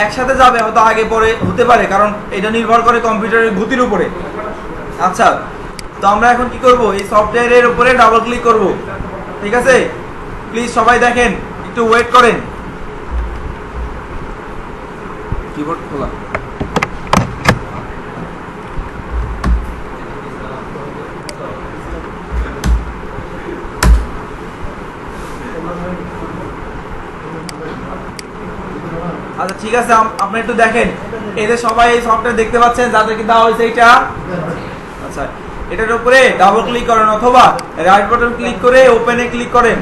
একসাথে যাবে, হয়তো আগে পরে হতে পারে, কারণ এটা নির্ভর করে কম্পিউটারের গতির উপরে। আচ্ছা, তো আমরা এখন কি করব, এই সফটওয়্যারের উপরে ডাবল ক্লিক করব। ঠিক আছে, প্লিজ সবাই দেখেন, একটু ওয়েট করেন। কিবোর্ড খোলা। আচ্ছা ঠিক আছে, আপনি একটু দেখেন, এদের সবাই এই সফটওয়্যার দেখতে পাচ্ছেন যাদেরকে দেওয়া হয়েছে এটা। আচ্ছা, এটার উপরে ডাবল ক্লিক করেন অথবা রাইট বাটন ক্লিক করে ওপেনে ক্লিক করেন।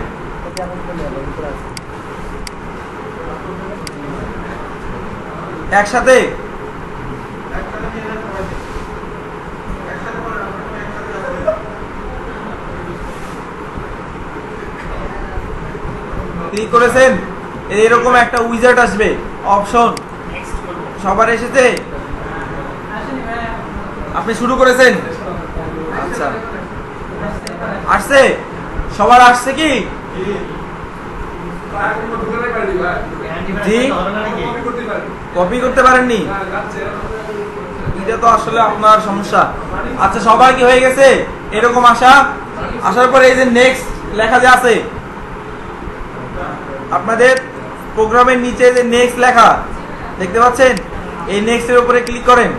একসাথে ক্লিক করেছেন, এরকম একটা উইজার্ড আসবে, অপশন। সবার এসেছে? আপনি শুরু করেছেন? আচ্ছা, আসছে? সবার আসছে কি? জি, কপি করতে পারেননি? এটা তো আসলে আপনার সমস্যা। আচ্ছা, সবার কি হয়ে গেছে এরকম আসার পরে এই যে নেক্সট লেখা যে আছে আপনাদের প্রোগ্রামের নিচে, যে নেক্সট লেখা দেখতে পাচ্ছেন, এই নেক্সট এর উপরে ক্লিক করেন।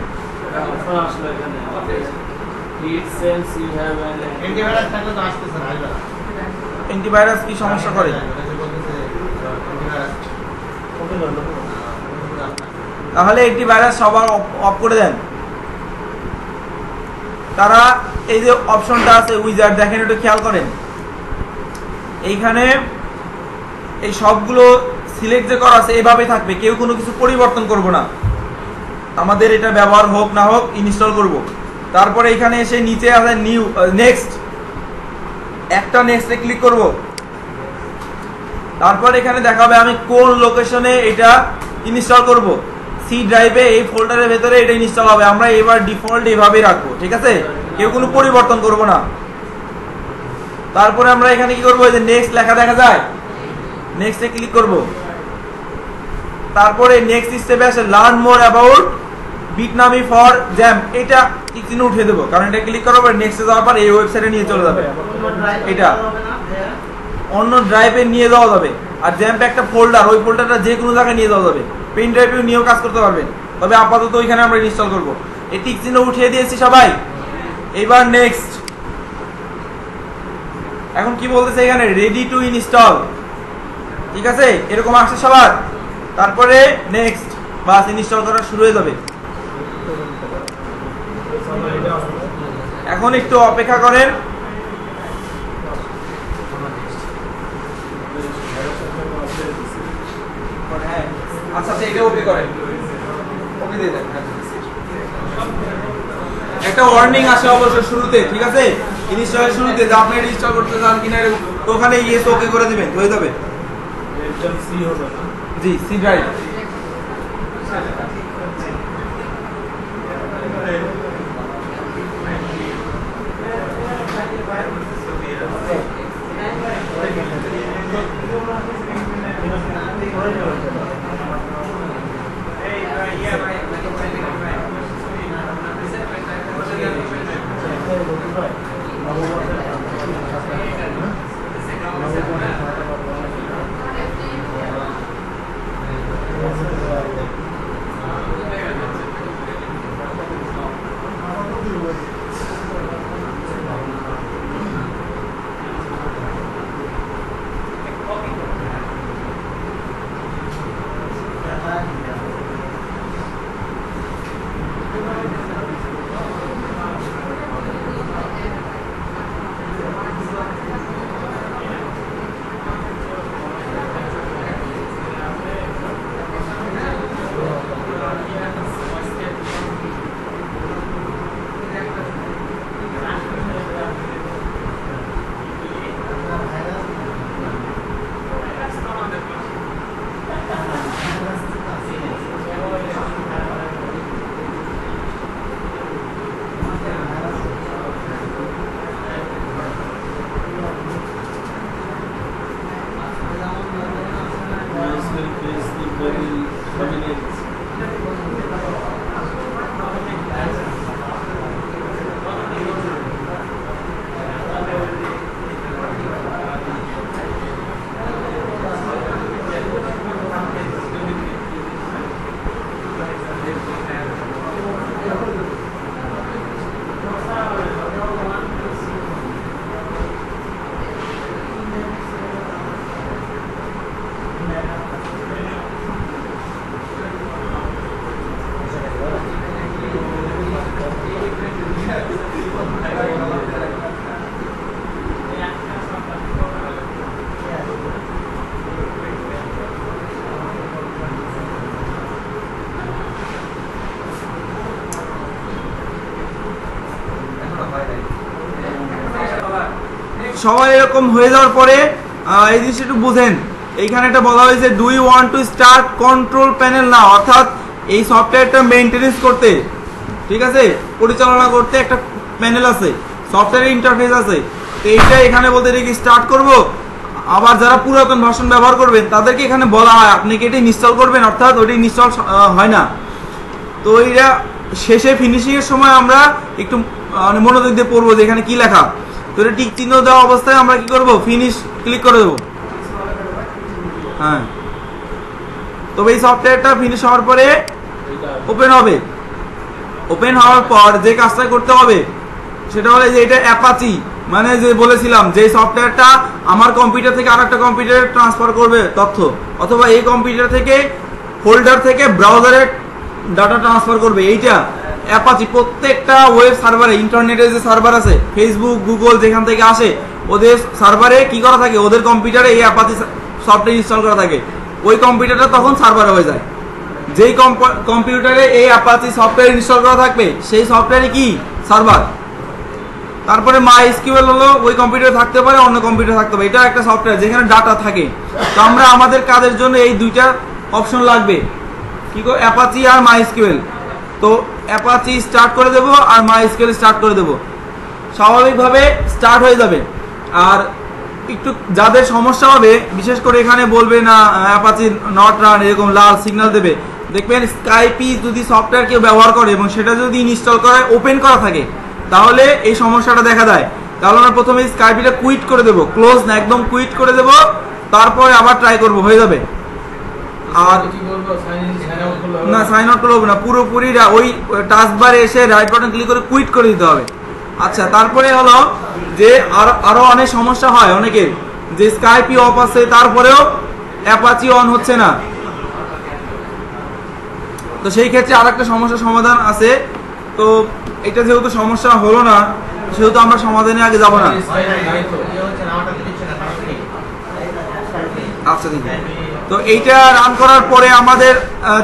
অ্যান্টিভাইরাস কি সমস্যা করে? তাহলে অ্যান্টিভাইরাস সবার অফ করে দেন। তারা এই যে অপশনটা আছে উইজার্ড, দেখেন একটু খেয়াল করেন, এইখানে এই সবগুলো সিলেক্ট যে করা আছে এভাবে থাকবে, কেউ কোনো কিছু পরিবর্তন করব না। আমাদের এটা ব্যবহার হোক না হোক ইনস্টল করব। তারপরে এখানে এসে নিচে আছে নিউ, নেক্সট, একটা নেক্সটে ক্লিক করব। তারপর এখানে দেখাবে আমি কোন লোকেশনে এটা ইনস্টল করব। সি ড্রাইভে এই ফোল্ডারের ভেতরে এটা ইনস্টল হবে। আমরা এবার ডিফল্ট এইভাবেই রাখবো, ঠিক আছে, কেউ কোনো পরিবর্তন করব না। তারপরে আমরা এখানে কি করব, এই যে নেক্সট লেখা দেখা যায়, নেক্সটে ক্লিক করব। তারপরে নেক্সট স্টেপে আসে learn more about Bitnami for XAMPP, এটা টিক চিহ্ন উঠিয়ে দেবো, কারণ এটা ক্লিক করার পর নেক্সটে যাওয়ার পর এই ওয়েবসাইটে নিয়ে চলে যাবে। এটা অন্য ড্রাইভে নিয়ে যাওয়া যাবে। আর জ্যাম্প একটা ফোল্ডার, ওই ফোল্ডারটা যে কোনো জায়গায় নিয়ে যাওয়া যাবে, পেন ড্রাইভেও নিয়েও কাজ করতে পারবেন। তবে আপাতত ওইখানে আমরা ইনস্টল করবো। এই টিক চিহ্ন উঠিয়ে দিয়েছি সবাই। এবার নেক্সট, এখন কি বলতেছে এখানে, রেডি টু ইনস্টল। ঠিক আছে, এরকম আসছে সবার। তারপরে নেক্সট, বাস ইনস্টল করা শুরু হয়ে যাবে। এখন একটু অপেক্ষা করেন। আচ্ছা, এটা ওকে করেন, ওকে দিয়ে দেন। একটা ওয়ার্নিং আসে অবশ্যই শুরুতে, ঠিক আছে, ইনস্টলের শুরুতে, যে আপনি ইনস্টল করতে চান কিনা, তো ওখানে ইয়েস ওকে করে দিবেন, হয়ে যাবে। জি, C drive. will face the very সবাই এরকম হয়ে যাওয়ার পরে এই জিনিসটা একটু বুঝেন, এইখানে একটা বলা হয়েছে do you want to start control panel now, অর্থাৎ এই সফটওয়্যারটা মেইনটেনেন্স করতে, ঠিক আছে, পরিচালনা করতে একটা প্যানেল আছে, সফটওয়্যারের ইন্টারফেস আছে। তো এইটা এখানে বলতে এটা কি স্টার্ট করব। আবার যারা পুরাতন ভার্সন ব্যবহার করবেন তাদেরকে এখানে বলা হয় আপনি কি এটা ইনস্টল করবেন, অর্থাৎ ওইটা ইনস্টল হয় না। তো এইটা শেষে ফিনিশিং এর সময় আমরা একটু মানে মনোযোগ দিয়ে পড়বো যে এখানে কি লেখা। তো এটা টিক চিহ্ন দেওয়া অবস্থায় আমরা কি করব, ফিনিশ ক্লিক করে দেবো। হ্যাঁ, তবে এই সফটওয়্যারটা ফিনিশ হওয়ার পরে ওপেন হবে। ওপেন হওয়ার পর যে কাজটা করতে হবে সেটা হলো যে এটা অ্যাপাচি, মানে যে বলেছিলাম যে সফটওয়্যারটা আমার কম্পিউটার থেকে আরেকটা কম্পিউটারে ট্রান্সফার করবে তথ্য, অথবা এই কম্পিউটার থেকে ফোল্ডার থেকে ব্রাউজারে ডাটা ট্রান্সফার করবে, এইটা অ্যাপাচি। প্রত্যেকটা ওয়েব সার্ভারে, ইন্টারনেটে যে সার্ভার আছে, ফেসবুক, গুগল যেখান থেকে আসে, ওদের সার্ভারে কি করা থাকে, ওদের কম্পিউটারে এই অ্যাপাচি সফটওয়্যার ইনস্টল করা থাকে। ওই কম্পিউটারটা তখন সার্ভারে হয়ে যায়। যেই কম্পিউটারে এই অ্যাপাচি সফটওয়্যার ইনস্টল করা থাকবে সেই সফটওয়্যারে কি সার্ভার। তারপরে MySQL হলো ওই কম্পিউটারে থাকতে পারে, অন্য কম্পিউটারে থাকতে পারে, এটা একটা সফটওয়্যার যেখানে ডাটা থাকে। তো আমরা আমাদের কাজের জন্য এই দুইটা অপশন লাগবে, কি কো, অ্যাপাচি আর MySQL। তো অ্যাপাচি স্টার্ট করে দেব আর MySQL স্টার্ট করে দেব, স্বাভাবিকভাবে স্টার্ট হয়ে যাবে। আর একটু যাদের সমস্যা হবে, বিশেষ করে এখানে বলবে না অ্যাপাচি নট রান, এরকম লাল সিগন্যাল দেবে। দেখবেন স্কাইপি যদি সফটওয়্যার কেউ ব্যবহার করে এবং সেটা যদি ইনস্টল করা ওপেন করা থাকে তাহলে এই সমস্যাটা দেখা দেয়। তাহলে আমরা প্রথমে স্কাইপিটা কুইট করে দেবো, ক্লোজ না, একদম কুইট করে দেবো, তারপরে আবার ট্রাই করব, হয়ে যাবে। আর না, সাইন আউট করবো না, পুরোপুরি ওই টাস্ক বারে এসে রাইট বাটন ক্লিক করে কুইট করে দিতে হবে। আচ্ছা, তারপরে হলো যে আরো অনেক সমস্যা হয় অনেকের, যে স্কাইপি অফ আছে তারপরেও অ্যাপাচি অন হচ্ছে না। তো সেই ক্ষেত্রে আরেকটা সমস্যার সমাধান আছে। তো এটা যেহেতু সমস্যা হলো না সেহেতু আমরা সমাধানে আগে যাব না। আচ্ছা, ঠিক আছে। তো এইটা রান করার পরে আমাদের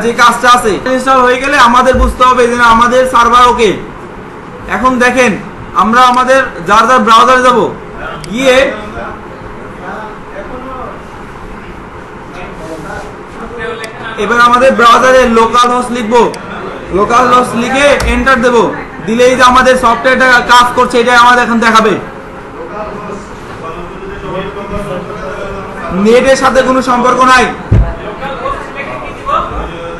যে কাজটা আছে ইনস্টল হয়ে গেলে আমাদের বুঝতে হবে যে আমাদের সার্ভার ওকে। এখন দেখেন আমরা আমাদের যার যার ব্রাউজারে যাব, গিয়ে এবার আমাদের ব্রাউজারে লোকাল হোস্ট লিখবো, লোকাল হোস্ট লিখে এন্টার দেব, দিলেই যে আমাদের সফটওয়্যারটা কাজ করছে এটা আমাদের এখন দেখাবে। নেটের সাথে কোনো সম্পর্ক নাই,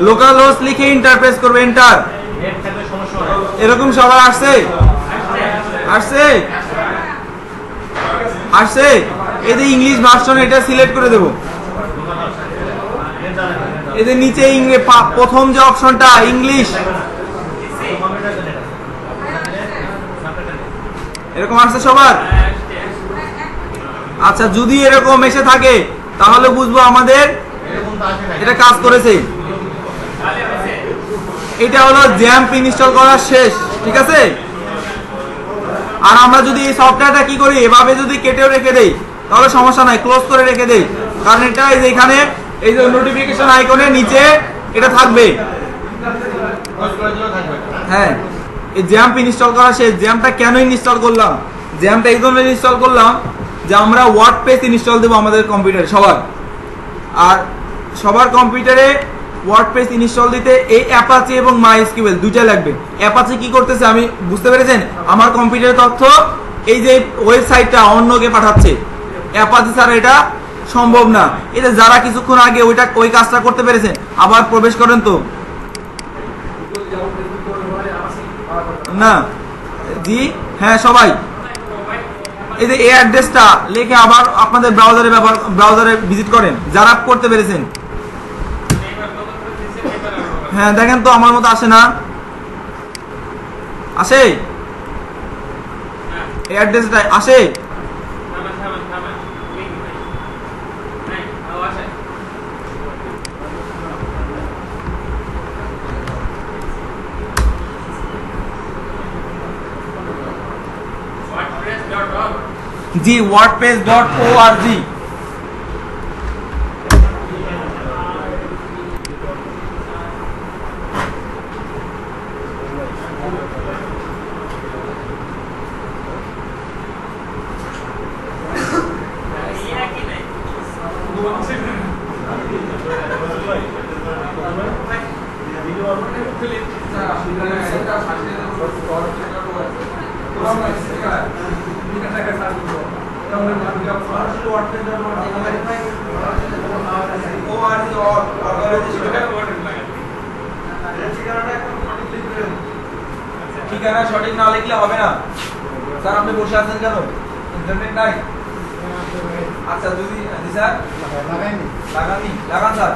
লোকাল হোস্ট লিখে ইন্টারফেস করবে, এন্টার। এরকম সবার আসছে, আসছে, আসছে। এই যে ইংলিশ ভার্সন, এটা সিলেক্ট করে দেব। এদের নিচে প্রথম যে অপশনটা ইংলিশ, এরকম আসছে সবার। আচ্ছা, যদি এরকম এসে থাকে তাহলে বুঝবো আমাদের এটা কাজ করেছে। এটা হলো জ্যাম্প ইনস্টল করা শেষ, ঠিক আছে। আর আমরা যদি এই সফটওয়্যারটা কি করি, এভাবে যদি কেটেও রেখে দেই তাহলে সমস্যা নাই, ক্লোজ করে রেখে দেই, কারণ এটা এই যে এখানে এই যে নোটিফিকেশন আইকনের নিচে এটা থাকবে। হ্যাঁ, এই জ্যাম্প ইনস্টল করা শেষ। জ্যাম্পটা কেন ইনস্টল করলাম, জ্যাম্পটা এই জন্য ইনস্টল করলাম যে আমরা ওয়ার্ডপ্রেস ইনস্টল দেবো আমাদের কম্পিউটারে সবার। আর সবার কম্পিউটারে ওয়ার্ডপ্রেস ইনস্টল দিতে এই অ্যাপাচি এবং MySQL দুইটা লাগবে। অ্যাপাচি কি করতেছে আমি বুঝতে পেরেছেন, আমার কম্পিউটারের তথ্য এই যে ওয়েবসাইটটা অন্যকে পাঠাচ্ছে, অ্যাপাচি ছাড়া এটা সম্ভব না। এই যে যারা কিছুক্ষণ আগে ওই কাজটা করতে পেরেছেন আবার প্রবেশ করেন তো না জি হ্যাঁ সবাই এই যে এই অ্যাড্রেসটা লিখে আবার আপনাদের ব্রাউজারে ভিজিট করেন যারা করতে পেরেছেন। হ্যাঁ দেখেন তো আমার মতো আসে না, আসে এই অ্যাড্রেসটা আসে? জি wordpress.org। ঠিকানা সঠিক না লিখলে হবে না স্যার। আপনি বসে আছেন কেন? ইন্টারনেট নাই? আচ্ছা যদি স্যার লাগান স্যার,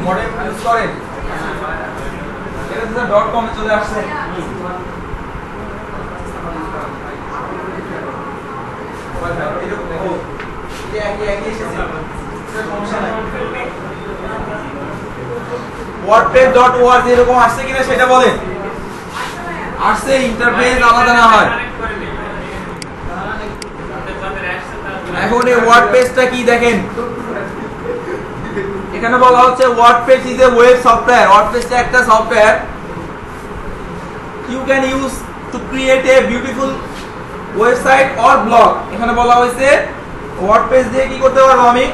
মডেম ইউজ করেন, এটা তো স্যার .com এ চলে আসছে। wordpress.org এরকম আসছে কিনা সেটা বলেন। আসছে, ইন্টারফেস আলাদা না হয়। এখন এই ওয়ার্ডপ্রেসটা কি দেখেন, এখানে বলা হচ্ছে WordPress is a web software. ওয়ার্ডপ্রেসটা একটা software you can use to create a beautiful website or blog. এখানে বলা হয়েছে ওয়ার্ডপ্রেস দিয়ে কি করতে পারবো, আমি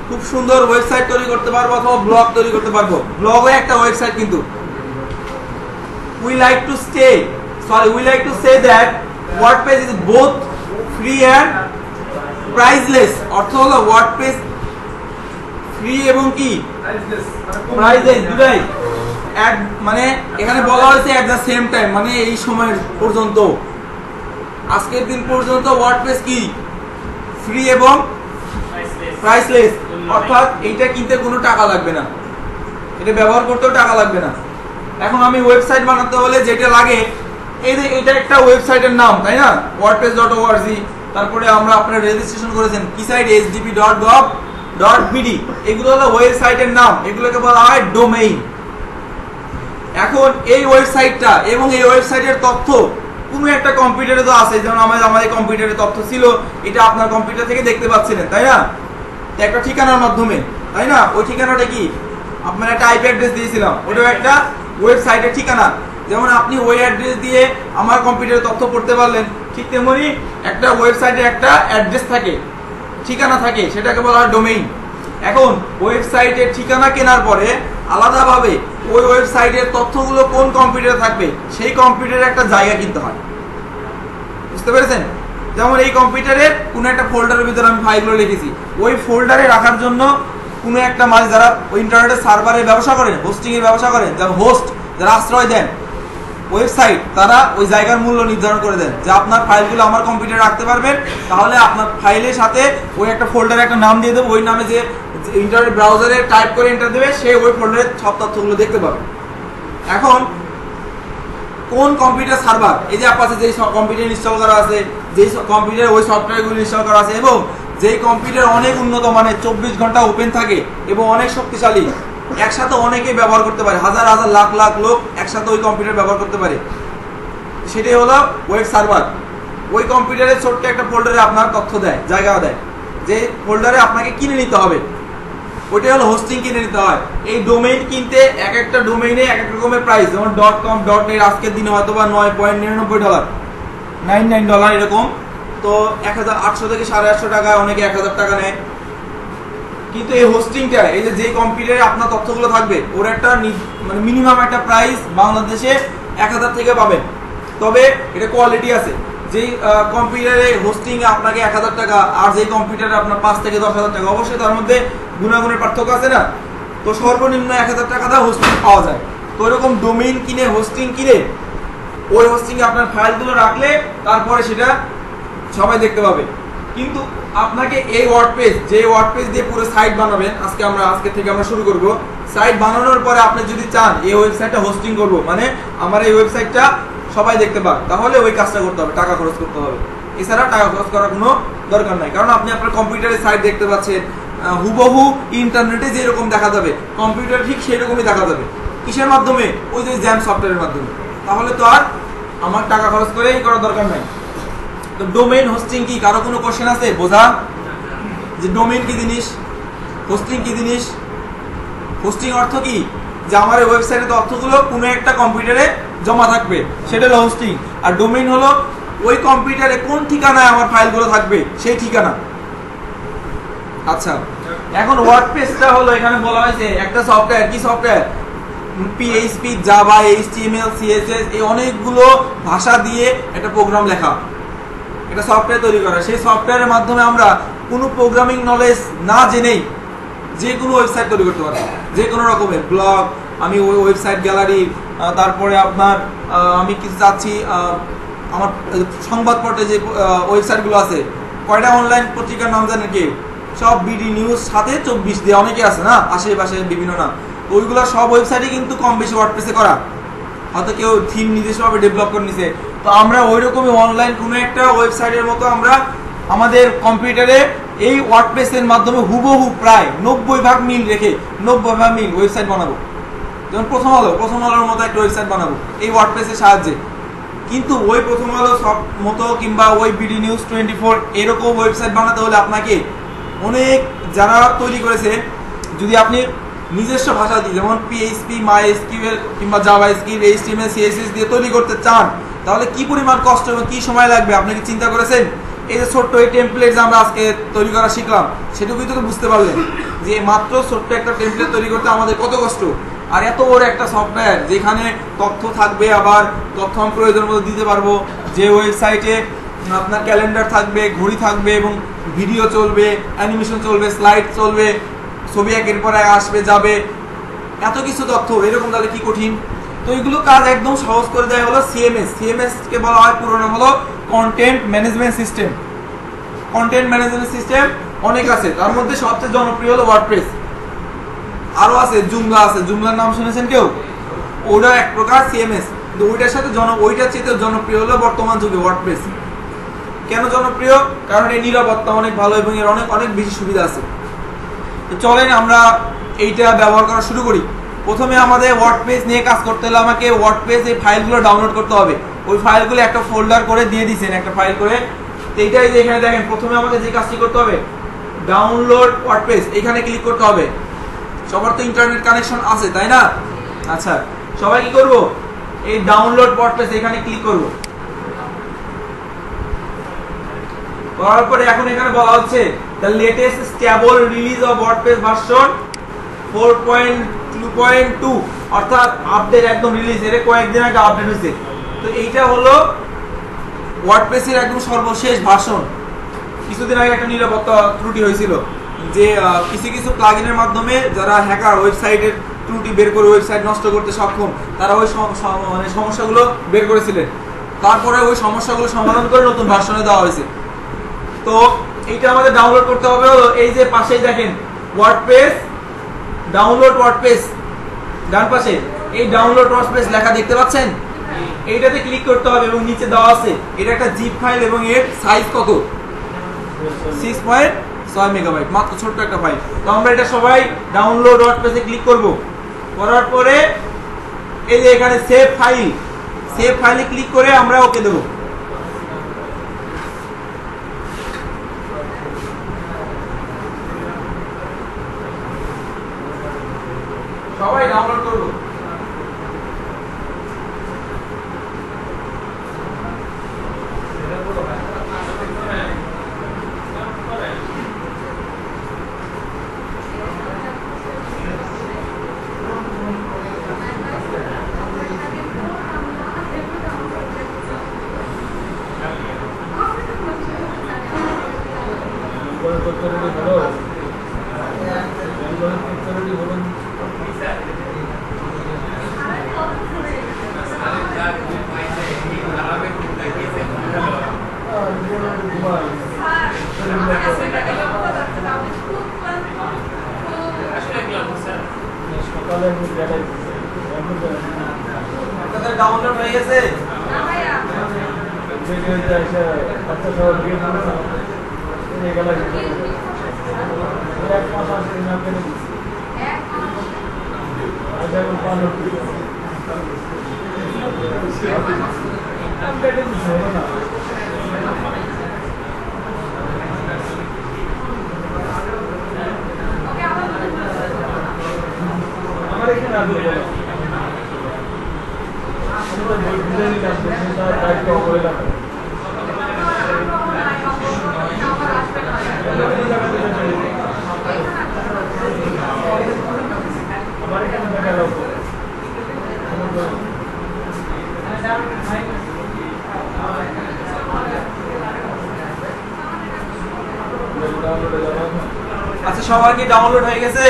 খুব সুন্দর ওয়েবসাইট তৈরি করতে পারবো অথবা ব্লগ তৈরি করতে পারবো। ব্লগও একটা ওয়েবসাইট কিন্তু। we like to say that WordPress is both free and priceless। অর্থ হলো WordPress ফ্রি এবং কি প্রাইসলেস দুটাই। মানে এখানে বলা হয়েছে এট দ্য সেম টাইম, মানে এই সময় পর্যন্ত, আজকের দিন পর্যন্ত WordPress কি ফ্রি এবং প্রাইসলেস। অর্থাৎ এইটা কিনতে কোনো টাকা লাগবে না, এটা ব্যবহার করতেও টাকা লাগবে না। এখন আমি ওয়েবসাইট বানাতে হলে যেটা লাগে, এই যে এটা একটা ওয়েবসাইটের নাম, তাই না, wordpress.org। তারপরে আমরা আপনারা রেজিস্ট্রেশন করেছেন কি সাইট, hdp.gov.bd, এগুলো হলো ওয়েবসাইটের নাম, এগুলোকে বলা হয় ডোমেইন। এখন এই ওয়েবসাইটটা এবং এই ওয়েবসাইটের তথ্য কোনো একটা কম্পিউটারে তো আছে, যেমন আমাদের কম্পিউটারে তথ্য ছিল, এটা আপনার কম্পিউটার থেকে দেখতে পাচ্ছিলেন, তাই না, একটা ঠিকানার মাধ্যমে, তাই না। ওই ঠিকানাটা কি, আপনার একটা আইপি অ্যাড্রেস দিয়েছিলাম, ওটাও একটা ওয়েবসাইটের ঠিকানা। যেমন আপনি ওই অ্যাড্রেস দিয়ে আমার কম্পিউটারে তথ্য পড়তে পারলেন, ঠিক তেমনি একটা ওয়েবসাইটে একটা অ্যাড্রেস থাকে, ঠিকানা থাকে, সেটাকে বলা হয় ডোমেইন। এখন ওয়েবসাইটের ঠিকানা কেনার পরে আলাদাভাবে ওই ওয়েবসাইটের তথ্যগুলো কোন কম্পিউটারে থাকবে সেই কম্পিউটারে একটা জায়গা কিনতে হয়, বুঝতে পেরেছেন। যেমন এই কম্পিউটারে কোনো একটা ফোল্ডারের ভিতরে আমি ফাইলগুলো লিখেছি, ওই ফোল্ডারে রাখার জন্য কোনো একটা মানুষ যারা ওই ইন্টারনেটের সার্ভারের ব্যবসা করেন, হোস্টিং এর ব্যবসা করেন, যারা হোস্ট, যারা আশ্রয় দেন ওয়েবসাইট, তারা ওই জায়গার মূল্য নির্ধারণ করে দেন যে আপনার ফাইলগুলো আমার কম্পিউটারে রাখতে পারবেন, তাহলে আপনার ফাইলের সাথে ওই একটা ফোল্ডারে একটা নাম দিয়ে দেবো, ওই নামে যে ইন্টারনেট ব্রাউজারে টাইপ করে এন্টার দেবে, সে ওই ফোল্ডারের সব তথ্যগুলো দেখতে পাবে। এখন কোন কম্পিউটার সার্ভার, এই যে আপনার যে কম্পিউটার ইনস্টল করা আছে, যেই কম্পিউটারে ওই সফটওয়্যারগুলো ইনস্টল করা আছে, এবং যেই কম্পিউটার অনেক উন্নত মানের 24 ঘন্টা ওপেন থাকে এবং অনেক শক্তিশালী, একসাথে অনেকে ব্যবহার করতে পারে, হাজার হাজার লাখ লাখ লোক একসাথে ওই কম্পিউটার ব্যবহার করতে পারে, সেটাই হলো ওয়েব সার্ভার। ওই কম্পিউটারে ছোট্ট একটা ফোল্ডারে আপনার তথ্য দেয়, জায়গা দেয়, যে ফোল্ডারে আপনাকে কিনে নিতে হবে, ওইটাই হলো হোস্টিং, কিনে নিতে হয়। এই ডোমেইন কিনতে এক একটা ডোমেইনে এক এক রকমের প্রাইস, যেমন .com .net আজকের দিনে হয়তো বা $9.99, $99 এরকম, তো 1800 থেকে 850 টাকা, অনেকে 1000 টাকা নেয়। কিন্তু এই হোস্টিংটা, এই যে কম্পিউটারে আপনার তথ্যগুলো থাকবে, ওর একটা মানে মিনিমাম একটা প্রাইস বাংলাদেশে 1000 থেকে পাবেন। তবে এটা কোয়ালিটি আছে, যেই কম্পিউটারে হোস্টিং এ আপনাকে 1000 টাকা, আর যেই কম্পিউটারে আপনার 5 থেকে 10,000 টাকা, অবশ্যই তার মধ্যে গুণাগুণের পার্থক্য আছে না। তো সর্বনিম্ন 1000 টাকা দিয়ে হোস্টিং পাওয়া যায়। তো এরকম ডোমেইন কিনে হোস্টিং কিনে ওই হোস্টিং এ আপনার ফাইলগুলো রাখলে তারপরে সেটা সবাই দেখতে পাবে। কিন্তু আপনাকে এই ওয়ার্ডপ্রেস, যে ওয়ার্ডপ্রেস দিয়ে পুরো সাইট বানাবেন, আজকে থেকে আমরা শুরু করব। সাইট বানানোর পরে আপনি যদি চান এই ওয়েবসাইটটা হোস্টিং করব, মানে আমার এই ওয়েবসাইটটা সবাই দেখতে পাবে, তাহলে ওই কাজটা করতে হবে, টাকা খরচ করতে হবে। এছাড়া টাকা খরচ করার কোনো দরকার নাই, কারণ আপনি আপনার কম্পিউটারে সাইট দেখতে পাচ্ছেন হুবহু ইন্টারনেটে যেরকম দেখা যাবে কম্পিউটারে ঠিক সেই রকমই দেখা যাবে। কিসের মাধ্যমে? ওই যে জ্যাম সফটওয়্যারের মাধ্যমে। তাহলে তো আর আমার টাকা খরচ করেই করার দরকার নাই। তো ডোমেইন হোস্টিং কি, কারো কোনো কোশ্চেন আছে বোঝা যে ডোমেইন কি জিনিস, হোস্টিং কি জিনিস? হোস্টিং অর্থ কি, যে আমার এই ওয়েবসাইটের তথ্যগুলো কোনো একটা কম্পিউটারে জমা থাকবে, সেটা হলো হোস্টিং। আর ডোমেইন হলো ওই কম্পিউটারে কোন ঠিকানায় আমার ফাইলগুলো থাকবে সেই ঠিকানা। আচ্ছা, এখন ওয়ার্ডপ্রেসটা হলো, এখানে বলা হয়েছে একটা সফটওয়্যার। কি software? PHP, Java, HTML, CSS এই অনেকগুলো ভাষা দিয়ে একটা প্রোগ্রাম লেখা, এটা সফটওয়্যার তৈরি করা। সেই সফটওয়্যারের মাধ্যমে আমরা কোনো প্রোগ্রামিং নলেজ না জেনেই যে কোনো ওয়েবসাইট তৈরি করতে পারি, যে কোনো রকমের ব্লগ, আমি ওই ওয়েবসাইট গ্যালারি, তারপরে আপনার আমি কিছু চাচ্ছি আমার সংবাদপত্রে যে ওয়েবসাইটগুলো আছে, কয়টা অনলাইন পত্রিকার নাম জানেন কি? সব বিডি নিউজ, সাথে 24 দিয়ে অনেকে আছে না, আশেপাশে বিভিন্ন নাম, ওইগুলো সব ওয়েবসাইটই কিন্তু কম বেশি ওয়ার্ডপ্রেসে করা, হয়তো কেউ থিম নিজস্বভাবে ডেভেলপ করে নিছে। তো আমরা ওই রকমই অনলাইন কোনো একটা ওয়েবসাইটের মতো আমরা আমাদের কম্পিউটারে এই ওয়ার্ডপ্রেসের মাধ্যমে হুবহু প্রায় 90% মিল রেখে 90% মিল ওয়েবসাইট বানাবো। যেমন প্রথম আলোর মতো একটা ওয়েবসাইট বানাবো এই ওয়ার্ডপ্রেসের সাহায্যে। কিন্তু ওই প্রথম আলো সব মতো কিংবা ওই বিডি নিউজ 24 এরকম ওয়েবসাইট বানাতে হলে আপনাকে অনেক, যারা তৈরি করেছে, যদি আপনি নিজস্ব ভাষা দিয়ে যেমন PHP, MySQL কিংবা জাভাস্ক্রিপ্ট, HTML, CSS দিয়ে তৈরি করতে চান, তাহলে কি পরিমাণ কষ্ট এবং কি সময় লাগবে আপনি কি চিন্তা করেছেন? এই যে ছোট্ট এই টেমপ্লেট যে আমরা আজকে তৈরি করা শিখলাম, সেটুকুই তো বুঝতে পারলেন যে মাত্র ছোট্ট একটা টেমপ্লেট তৈরি করতে আমাদের কত কষ্ট। আর এত বড় একটা সফটওয়্যার যেখানে তথ্য থাকবে, আবার তথ্য আমি প্রয়োজন মতো দিতে পারবো, যে ওয়েবসাইটে আপনার ক্যালেন্ডার থাকবে, ঘড়ি থাকবে এবং ভিডিও চলবে, অ্যানিমেশন চলবে, স্লাইড চলবে, ছবি একের পর এক আসবে যাবে, এত কিছু তথ্য, এরকম তাহলে কি কঠিন? তো এইগুলো কাজ একদম সহজ করে দেয় হলো CMS। CMS কে বলা হয় পুরো নাম হলো content management system. Content management system অনেক আছে, তার মধ্যে সবচেয়ে জনপ্রিয় হলো ওয়ার্ডপ্রেস। আরো আছে জুমলা, আছে জুমলার নাম শুনেছেন কেউ? ওটা এক প্রকার CMS, কিন্তু ওইটার সাথে ওইটার চেয়ে জনপ্রিয় হলো বর্তমান যুগে ওয়ার্ডপ্রেস। কেন জনপ্রিয়? কারণ এর নিরাপত্তা অনেক ভালো এবং এর অনেক অনেক বেশি সুবিধা আছে। তো চলেন আমরা এইটা ব্যবহার করা শুরু করি। প্রথমে আমাদের ওয়ার্ডপ্রেস নিয়ে কাজ করতে হলে আমাকে ওয়ার্ডপ্রেস এই ফাইলগুলো ডাউনলোড করতে হবে। ওই ফাইলগুলো একটা ফোল্ডার করে দিয়ে দিয়েছেন, একটা ফাইল করে। তো এইটাই যে এখানে দেখেন, প্রথমে আমাকে যে কাজটি করতে হবে, ডাউনলোড ওয়ার্ডপ্রেস, এখানে ক্লিক করতে হবে। সবার তো ইন্টারনেট কানেকশন আছে, তাই না? আচ্ছা, সবাই কি করব? এই ডাউনলোড ওয়ার্ডপ্রেস এখানে ক্লিক করব। করার পরে এখন এখানে বলা হচ্ছে the latest stable release of WordPress version 4.2.2, অর্থাৎ আপডেট একদম রিলিজ, এর কয়েকদিন আগে আপডেট হয়েছে। তো এইটা হলো WordPress এর একদম সর্বশেষ ভার্সন। কিছুদিন আগে একটা নিরাপত্তা ত্রুটি হয়েছিল, যে কিছু কিছু প্লাগইনের মাধ্যমে যারা হ্যাকার ওয়েবসাইটের ত্রুটি বের করে ওয়েবসাইট নষ্ট করতে সক্ষম, তারা ওই মানে সমস্যাগুলো বের করেছিলেন। তারপরে ওই সমস্যাগুলো সমাধান করে নতুন ভার্সনে দেওয়া হয়েছে। তো এইটা আমাদের ডাউনলোড করতে হবে হলো এই যে পাশেই দেখেন ওয়ার্ডপ্রেস, ডাউনলোড ওয়ার্ডপ্রেস, ডান পাশে এই ডাউনলোড ওয়ার্ডপ্রেস লেখা দেখতে পাচ্ছেন? এইটাতে ক্লিক করতে হবে এবং নিচে দেওয়া আছে এটা একটা জিপ ফাইল এবং এর সাইজ কত? 6.6 মেগাবাইট, মাত্র ছোট্ট একটা ফাইল। তো আমরা এটা সবাই ডাউনলোড ওয়ার্ডপ্রেসে ক্লিক করব। করার পরে এই যে এখানে সেভ ফাইল, সেভ ফাইলে ক্লিক করে আমরা ওকে দেব। সবাই ডাউনলোড করব। আপনাদের ডাউনলোড হয়ে গেছে? না ভাইয়া ভিডিও যাইছে আচ্ছা সব দিয়ে দিলাম এই গেল এক মাস আসলে না কেন এক মাস আচ্ছা কোন পালো আমি কেটে দিছি না ওকে আবার আমার এখানে আসবে আমি তো ভিডিও নিলাম সেটা দায়িত্ব করে রাখো আমার এখানে দেখা যাও আচ্ছা সবার কি ডাউনলোড হয়ে গেছে?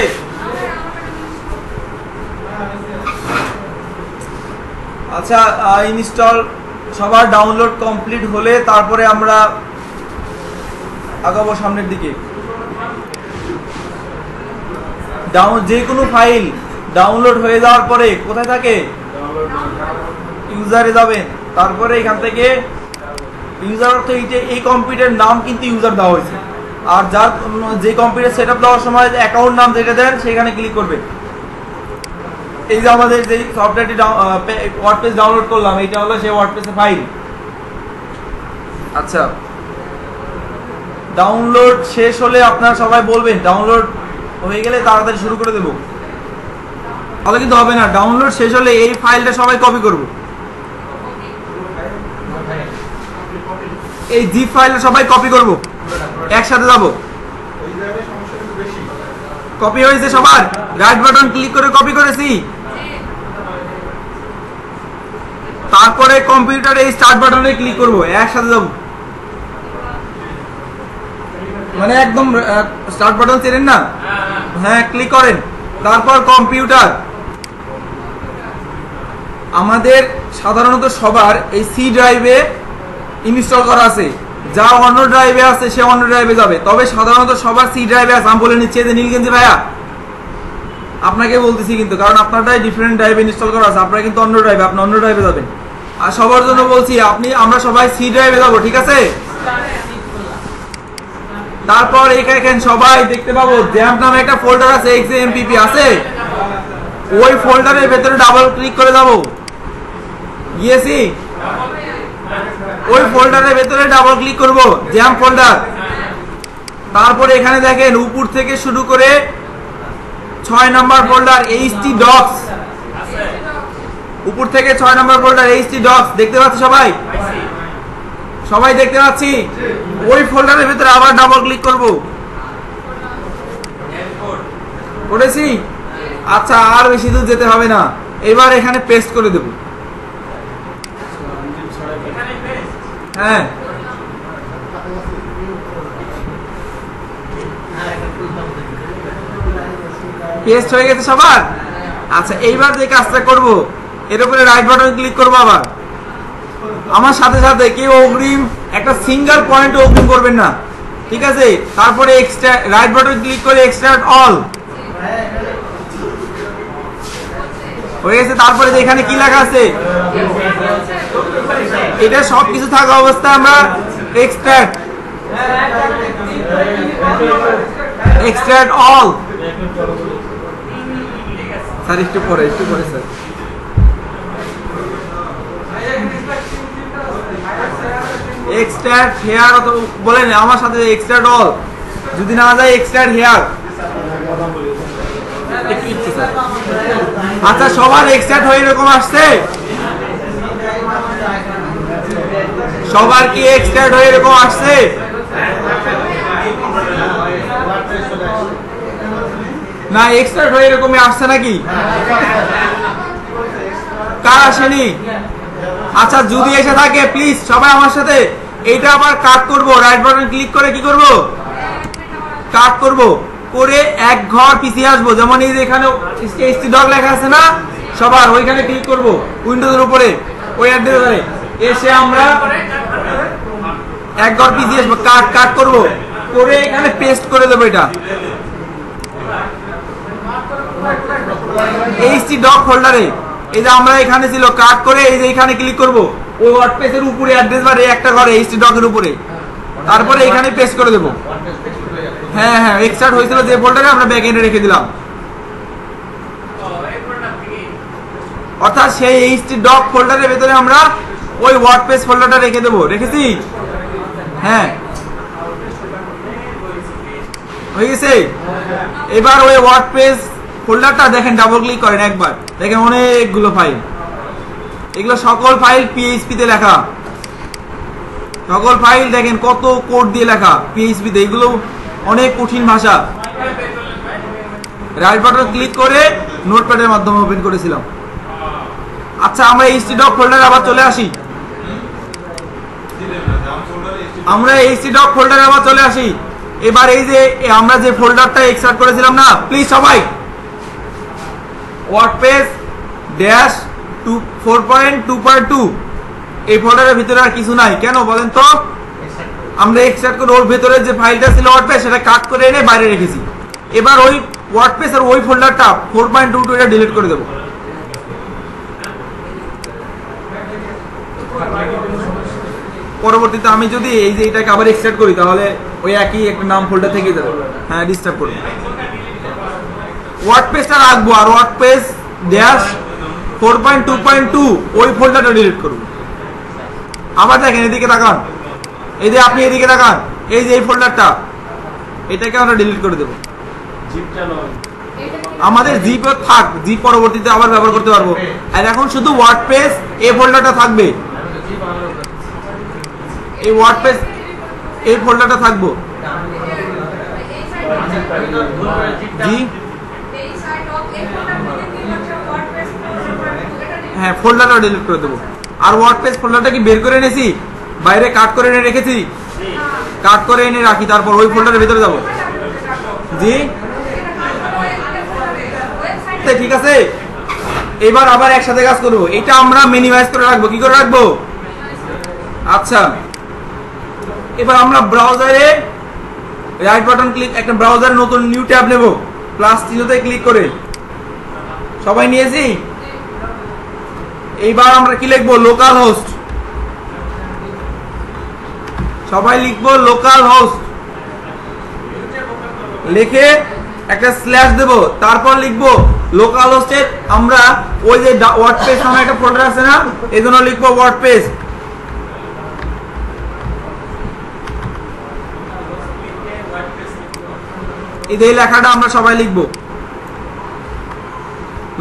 আচ্ছা ইনস্টল সবার ডাউনলোড কমপ্লিট হলে তারপরে আমরা আগাবো সামনের দিকে। যে কোনো ফাইল ডাউনলোড হয়ে যাওয়ার পরে কোথায় থাকে? ইউজারে যাবেন, তারপরে এখান থেকে ইউজার অর্থ এই কম্পিউটার নাম কিন্তু ইউজার দেওয়া হয়েছে, আর যার যে কম্পিউটার সেটআপ দেওয়ার সময় অ্যাকাউন্ট নাম যেটা দেন সেখানে ক্লিক করবেন। এই যে আমাদের যে সফটওয়্যারটি ওয়ার্ডপ্রেস ডাউনলোড করলাম, এটা হলো সেই ওয়ার্ডপ্রেসের ফাইল। আচ্ছা ডাউনলোড শেষ হলে আপনারা সবাই বলবেন, ডাউনলোড হয়ে গেলে তাড়াতাড়ি শুরু করে দেব। তাহলে কিন্তু হবে না, ডাউনলোড শেষ হলে এই ফাইলটা সবাই কপি করব। এই জিপ ফাইলটা সবাই কপি করব, একসাথে যাব। কপি হয়েছে সবার? রাইট বাটন ক্লিক করে কপি করেছি, তারপরে কম্পিউটারে এই স্টার্ট বাটনে ক্লিক করব, একসাথে যাব। মানে একদম স্টার্ট বাটন চেনেন না? হ্যাঁ ক্লিক করেন, তারপর কম্পিউটার। আমাদের সাধারণত সবার এই সি ড্রাইভে ইনস্টল করা আছে, যা অন্য ড্রাইভে আছে সে অন্য ড্রাইভে যাবে, তবে সাধারণত সবার সি ড্রাইভে আছে। আমি বলে নিচ্ছি যে নীলগঞ্জি ভাইয়া আপনাকে বলতেছি কিন্তু, কারণ আপনারটাই ডিফারেন্ট ড্রাইভে ইনস্টল করা আছে, আপনারা কিন্তু অন্য ড্রাইভে, আপনি অন্য ড্রাইভে যাবেন। আর সবার জন্য বলছি আমরা সবাই সি ড্রাইভে যাবো, ঠিক আছে? তারপর এখানে সবাই দেখতে পাবো জ্যাম্প নামে একটা ফোল্ডার আছে, XAMPP আছে, ওই ফোল্ডারের ভেতরে ডাবল ক্লিক করে যাবো। গিয়েছি, ওই ফোল্ডারের ভেতরে ডাবল ক্লিক করব, জ্যাম্প ফোল্ডার। তারপরে এখানে দেখেন উপর থেকে শুরু করে 6 নাম্বার ফোল্ডার HT ডক্স, উপর থেকে 6 নাম্বার ফোল্ডার HT ডক্স দেখতে পাচ্ছি সবাই? সবাই দেখতে পাচ্ছি? ওই ফোল্ডারের ভিতরে আবার ডাবল ক্লিক করব, করেছি? আচ্ছা আর বেশি দূর যেতে হবে না, এবার এখানে পেস্ট করে দেব। হ্যাঁ পেস্ট হয়ে গেছে সবার? আচ্ছা এইবার যে কাজটা করব, এর উপরে রাইট বাটন ক্লিক করব আবার। আমার সাথে সাথে কেউ অগ্রিম একটা সিঙ্গেল পয়েন্ট অগ্রিম করবেন না, ঠিক আছে? তারপরে রাইট বাটন ক্লিক করে এক্সট্রাক্ট অল হয়ে গেছে। তারপরে এখানে কি লেখা আছে, এটা সবকিছু থাকা অবস্থায় আমরা এক্সট্রাক্ট অল। স্যার একটু পরে স্যার। এক্সট্রাক্ট হেয়ার বলেন আমার সাথে, এক্সট্রাক্ট অল, যদি না যায় এক্সট্রাক্ট হেয়ার। আচ্ছা সবার এক্সট্রাক্ট হয়ে এরকম আসছে? সবার কি এক্সট্রাক্ট হয়ে এরকম আসছে? না এক্সট্রাক্ট হয়ে এরকমই আসছে নাকি? কার আসেনি? আচ্ছা যদি এসে থাকে প্লিজ সবাই আমার সাথে এইটা আবার কাট করব, রাইট বাটন ক্লিক করে কি করব? কাট করব, করে এক ঘর পিছিয়ে আসবো। যেমন এই যে এখানে HT ডক লেখা আছে না, সবার ওইখানে ক্লিক করব, উইন্ডোজের উপরে ওই অ্যাড্রেসে এসে আমরা এক ঘর পিছিয়ে আসবো, কাট করব, করে এখানে পেস্ট করে দেবো। এটা HT ডক ফোল্ডারে এই যে আমরা এখানে ছিল কাট করে এই যে এখানে ক্লিক করব, ওই ওয়ার্ডপ্রেসের উপরে অ্যাড্রেস বার এই একটা ঘরে এইচটি ডকের উপরে, তারপরে এখানে পেস্ট করে দেব। হ্যাঁ হ্যাঁ, এক্সট্রাক্ট হয়েছিল যে ফোল্ডারে আমরা ব্যাকএন্ডে রেখে দিলাম, অর্থাৎ সেই এইচটি ডক ফোল্ডারের ভেতরে আমরা ওই ওয়ার্ডপ্রেস ফোল্ডারটা রেখে দেব। রেখেছি? হ্যাঁ, হয়ে গেছে। এবার ওই ওয়ার্ডপ্রেস ফোল্ডারটা দেখেন, ডাবল ক্লিক করেন একবার, দেখেন অনেকগুলো ফাইল, এগুলো সকল ফাইল পিএইচপি তে লেখা, সকল ফাইল দেখেন কত কোড দিয়ে লেখা পিএইচপি তে, এগুলো অনেক কঠিন ভাষা। রাইট বাটন ক্লিক করে নোটপ্যাডের মাধ্যমে ওপেন করেছিলাম। আচ্ছা, আমরা এইচটিডক ফোল্ডারে আবার চলে আসি, এবার এই যে আমরা যে ফোল্ডারটা এক্সট্রাক্ট করেছিলাম না, প্লিজ সবাই ওয়ার্ডপ্রেস ড্যাশ 4.2.2 এই ফোল্ডারের ভিতরে আর কিছু নাই। কেন বলেন তো? আমরা এক্সট্রাক্ট করে ওর ভিতরে যে ফাইলটা ছিল ওয়ার্ডপ্রেস, সেটা কাট করে এনে বাইরে রেখেছি। এবার ওই ওয়ার্ডপ্রেস আর ওই ফোল্ডারটা 4.22 এটা ডিলিট করে দেবো। পরবর্তীতে আমি যদি এই যে এটাকে আবার এক্সট্রাক্ট করি, তাহলে ওই একই একটা নাম ফোল্ডার থেকে যাবে। হ্যাঁ, ডিস্টার্ব করবে। ওয়ার্ডপ্রেসটা রাখবো আর ওয়ার্ডপ্রেস ড্যাশ 4.2.2 ওই ফোল্ডারটা ডিলিট করব। আবার দেখেন, এদিকে তাকান, এই যে আপনি এদিকে তাকান, এই যে এই ফোল্ডারটা, এটাকে আমরা ডিলিট করে দেব। আমাদের জিপ থাক, জিপ পরবর্তীতে আবার ব্যবহার করতে পারবো। আর এখন শুধু ওয়ার্ডপ্রেস এই ফোল্ডারটা থাকবে, এই ওয়ার্ডপ্রেস এই ফোল্ডারটা থাকবো। জি হ্যাঁ, ফোল্ডারটা ডিলিট করে দেবো। আর ওয়ার্ডপ্রেস ফোল্ডারটা কি বের করে এনেছি, বাইরে কাট করে এনে রেখেছি, কাট করে এনে রাখি, তারপর ওই ফোল্ডারের ভিতরে যাব। জি ঠিক আছে। এবার আবার একসাথে কাজ করবো। এটা আমরা মিনিমাইজ করে রাখবো। কি করে রাখবো? আচ্ছা, এবার আমরা ব্রাউজারে রাইট বাটন ক্লিক, একটা ব্রাউজারে নতুন নিউ ট্যাব নেব, প্লাস চিহ্নতে ক্লিক করে। সবাই নিয়েছি? এইবার আমরা কি লিখবো? Local host. সবাই লিখবো লোকাল হোস্ট, লিখে একটা স্ল্যাশ দেব, তারপর লিখবো লোকাল হোস্টের আমরা ওই যে ওয়ার্ডপ্রেস নামে একটা ফোল্ডার আছে না, এই জন্য লিখবো ওয়ার্ডপ্রেস। এই লেখাটা আমরা সবাই লিখবো,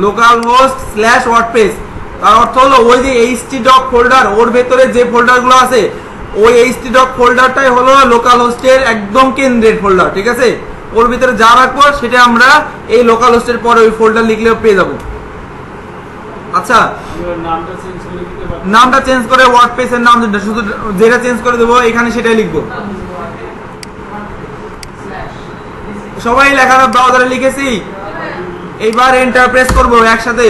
লোকাল হোস্ট স্ল্যাশ ওয়ার্ডপ্রেস। তার অর্থ হলো ওই যে এইচটিডক ফোল্ডার, ওর ভেতরে যে ফোল্ডারগুলো আছে, ওই এইচটিডক ফোল্ডারটাই হলো লোকাল হোস্টের একদম কেন্দ্রের ফোল্ডার। ঠিক আছে? ওর ভিতরে যা রাখবো সেটা আমরা এই লোকাল হোস্টের পরে ওই ফোল্ডার লিখলেও পেয়ে যাবো। আচ্ছা, নামটা চেঞ্জ করে ওয়ার্ডপ্রেসের নাম শুধু যেটা চেঞ্জ করে দেবো এখানে সেটাই লিখবো। সবাই লেখাটা ব্রাউজারে লিখেছি। এইবার এন্টার প্রেস করবো একসাথে।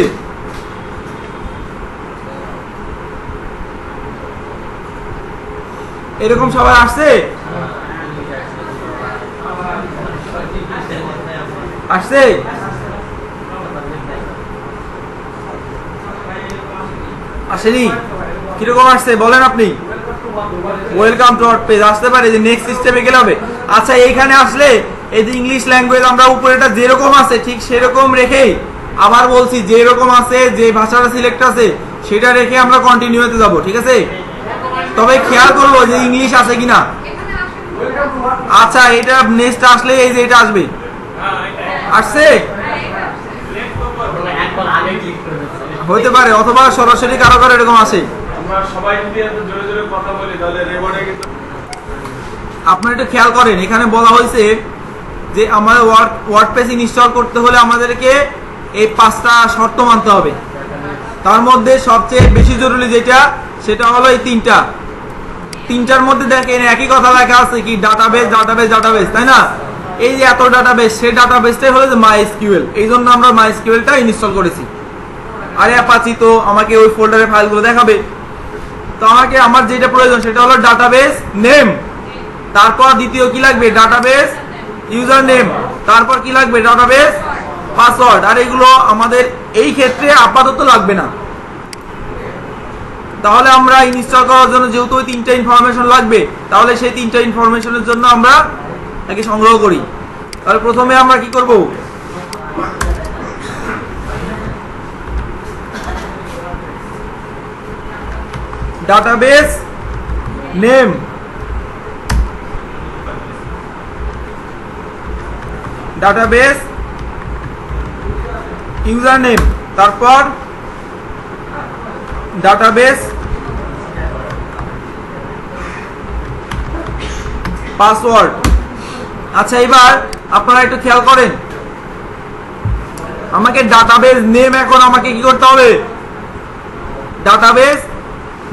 এরকম সবাই আসছে? আসছে? আসেনি? কিরকম আসছে বলেন আপনি? ওয়েলকাম টু ওয়ার্ডপ্রেস আসতে পারে, যে নেক্সট সিস্টেমে গেলে হবে। আচ্ছা, এইখানে আসলে এই যে ইংলিশ ল্যাঙ্গুয়েজ আমরা উপরেটা যেরকম আছে ঠিক সেরকম রেখে, আবার বলছি যেরকম আছে, যে ভাষাটা সিলেক্ট আছে সেটা রেখে আমরা কন্টিনিউতে যাব। ঠিক আছে? তবে খেয়াল করবো যে ইংলিশ আছে কিনা। আচ্ছা, এটা নেক্সট আসলে এই যে এটা আসবে। আসছে? হইতে পারে, অথবা সরাসরি কারো কারো এরকম আসে। আপনারা একটু খেয়াল করেন, এখানে বলা হয়েছে যে আমাদের ওয়ার্ডপ্রেস ইনস্টল করতে হলে আমাদেরকে এই 5টা শর্ত মানতে হবে। তার মধ্যে সবচেয়ে বেশি জরুরি যেটা, সেটা হলো এই 3টার মধ্যে দেখেন একই কথা লেখা আছে, কি ডাটাবেস ডাটাবেস ডাটাবেস, তাই না? এই যে এত ডাটাবেস, সেই ডাটাবেসটাই হলো যে মাইএসকিউএল। এই জন্য আমরা মাইএসকিউএলটা ইনস্টল করেছি। আরে অ্যাপাচি তো আমাকে ওই ফোল্ডারের ফাইলগুলো দেখাবে, তো আমাকে আমার যেটা প্রয়োজন সেটা হলো ডাটাবেস নেম, তারপর দ্বিতীয় কি লাগবে? ডাটাবেস ইউজার নেম, তারপর কি লাগবে? ডাটাবেস পাসওয়ার্ড, আর এগুলো আমাদের এই ক্ষেত্রে আপাতত লাগবে না। তাহলে আমরা ইনস্টল করার জন্য যেহেতু ওই 3টা ইনফরমেশন লাগবে, তাহলে সেই 3টা ইনফরমেশনের জন্য আমরা একে সংগ্রহ করি। তাহলে প্রথমে আমরা কি করব, database name, database user name, তারপর ডাটাবেস পাসওয়ার্ড। আচ্ছা, এবার আপনারা একটু খেয়াল করেন, আমাকে ডাটাবেস নেম এখন আমাকে কি করতে হবে, ডাটাবেস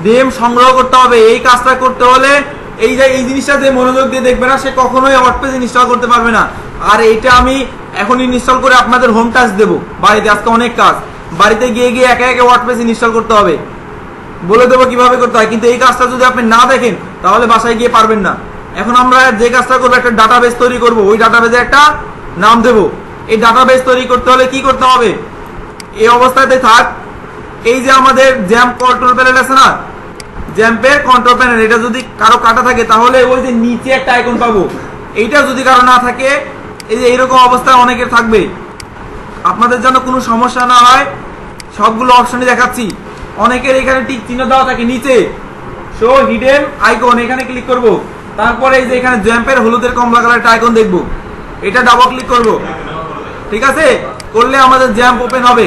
নেম সংগ্রহ করতে হবে। এই কাজটা করতে হলে এই যে এই জিনিসটা যে মনোযোগ দিয়ে দেখবে না, সে কখনোই ওয়ার্ডপ্রেস ইনস্টল করতে পারবে না। আর এইটা আমি এখন ইনস্টল করে আপনাদের হোম টাস্ক দেবো বাড়িতে। আজকে অনেক কাজ, বাড়িতে গিয়ে গিয়ে একে একে ওয়ার্ডপ্রেস ইনস্টল করতে হবে, বলে দেবো কিভাবে করতে হয়। কিন্তু এই কাজটা যদি আপনি না দেখেন তাহলে বাসায় গিয়ে পারবেন না। এখন আমরা যে কাজটা করবো, একটা ডাটাবেস তৈরি করব, ওই ডাটাবেসে একটা নাম দেব। এই ডাটাবেস তৈরি করতে হলে কি করতে হবে, এই অবস্থাতে থাক। এই যে আমাদের জ্যাম্প কন্ট্রোল প্যানেল আছে না, জ্যাম্পের কন্ট্রোল প্যানেল, এটা যদি কারো কাটা থাকে তাহলে ওই যে নিচে একটা আইকন পাবো। এইটা যদি কারো না থাকে, এই যে এইরকম অবস্থায় অনেকের থাকবে। আপনাদের যেন কোনো সমস্যা না হয়, সবগুলো অপশনই দেখাচ্ছি। অনেকের এখানে টিক চিহ্ন দেওয়া থাকে নিচে, শো হিডেন আইকন, এখানে ক্লিক করব। তারপরে এই যে এখানে জ্যাম্পের হলুদের কমলা কালার একটা আইকন দেখবো, এটা ডাবল ক্লিক করব। ঠিক আছে, করলে আমাদের জ্যাম্প ওপেন হবে।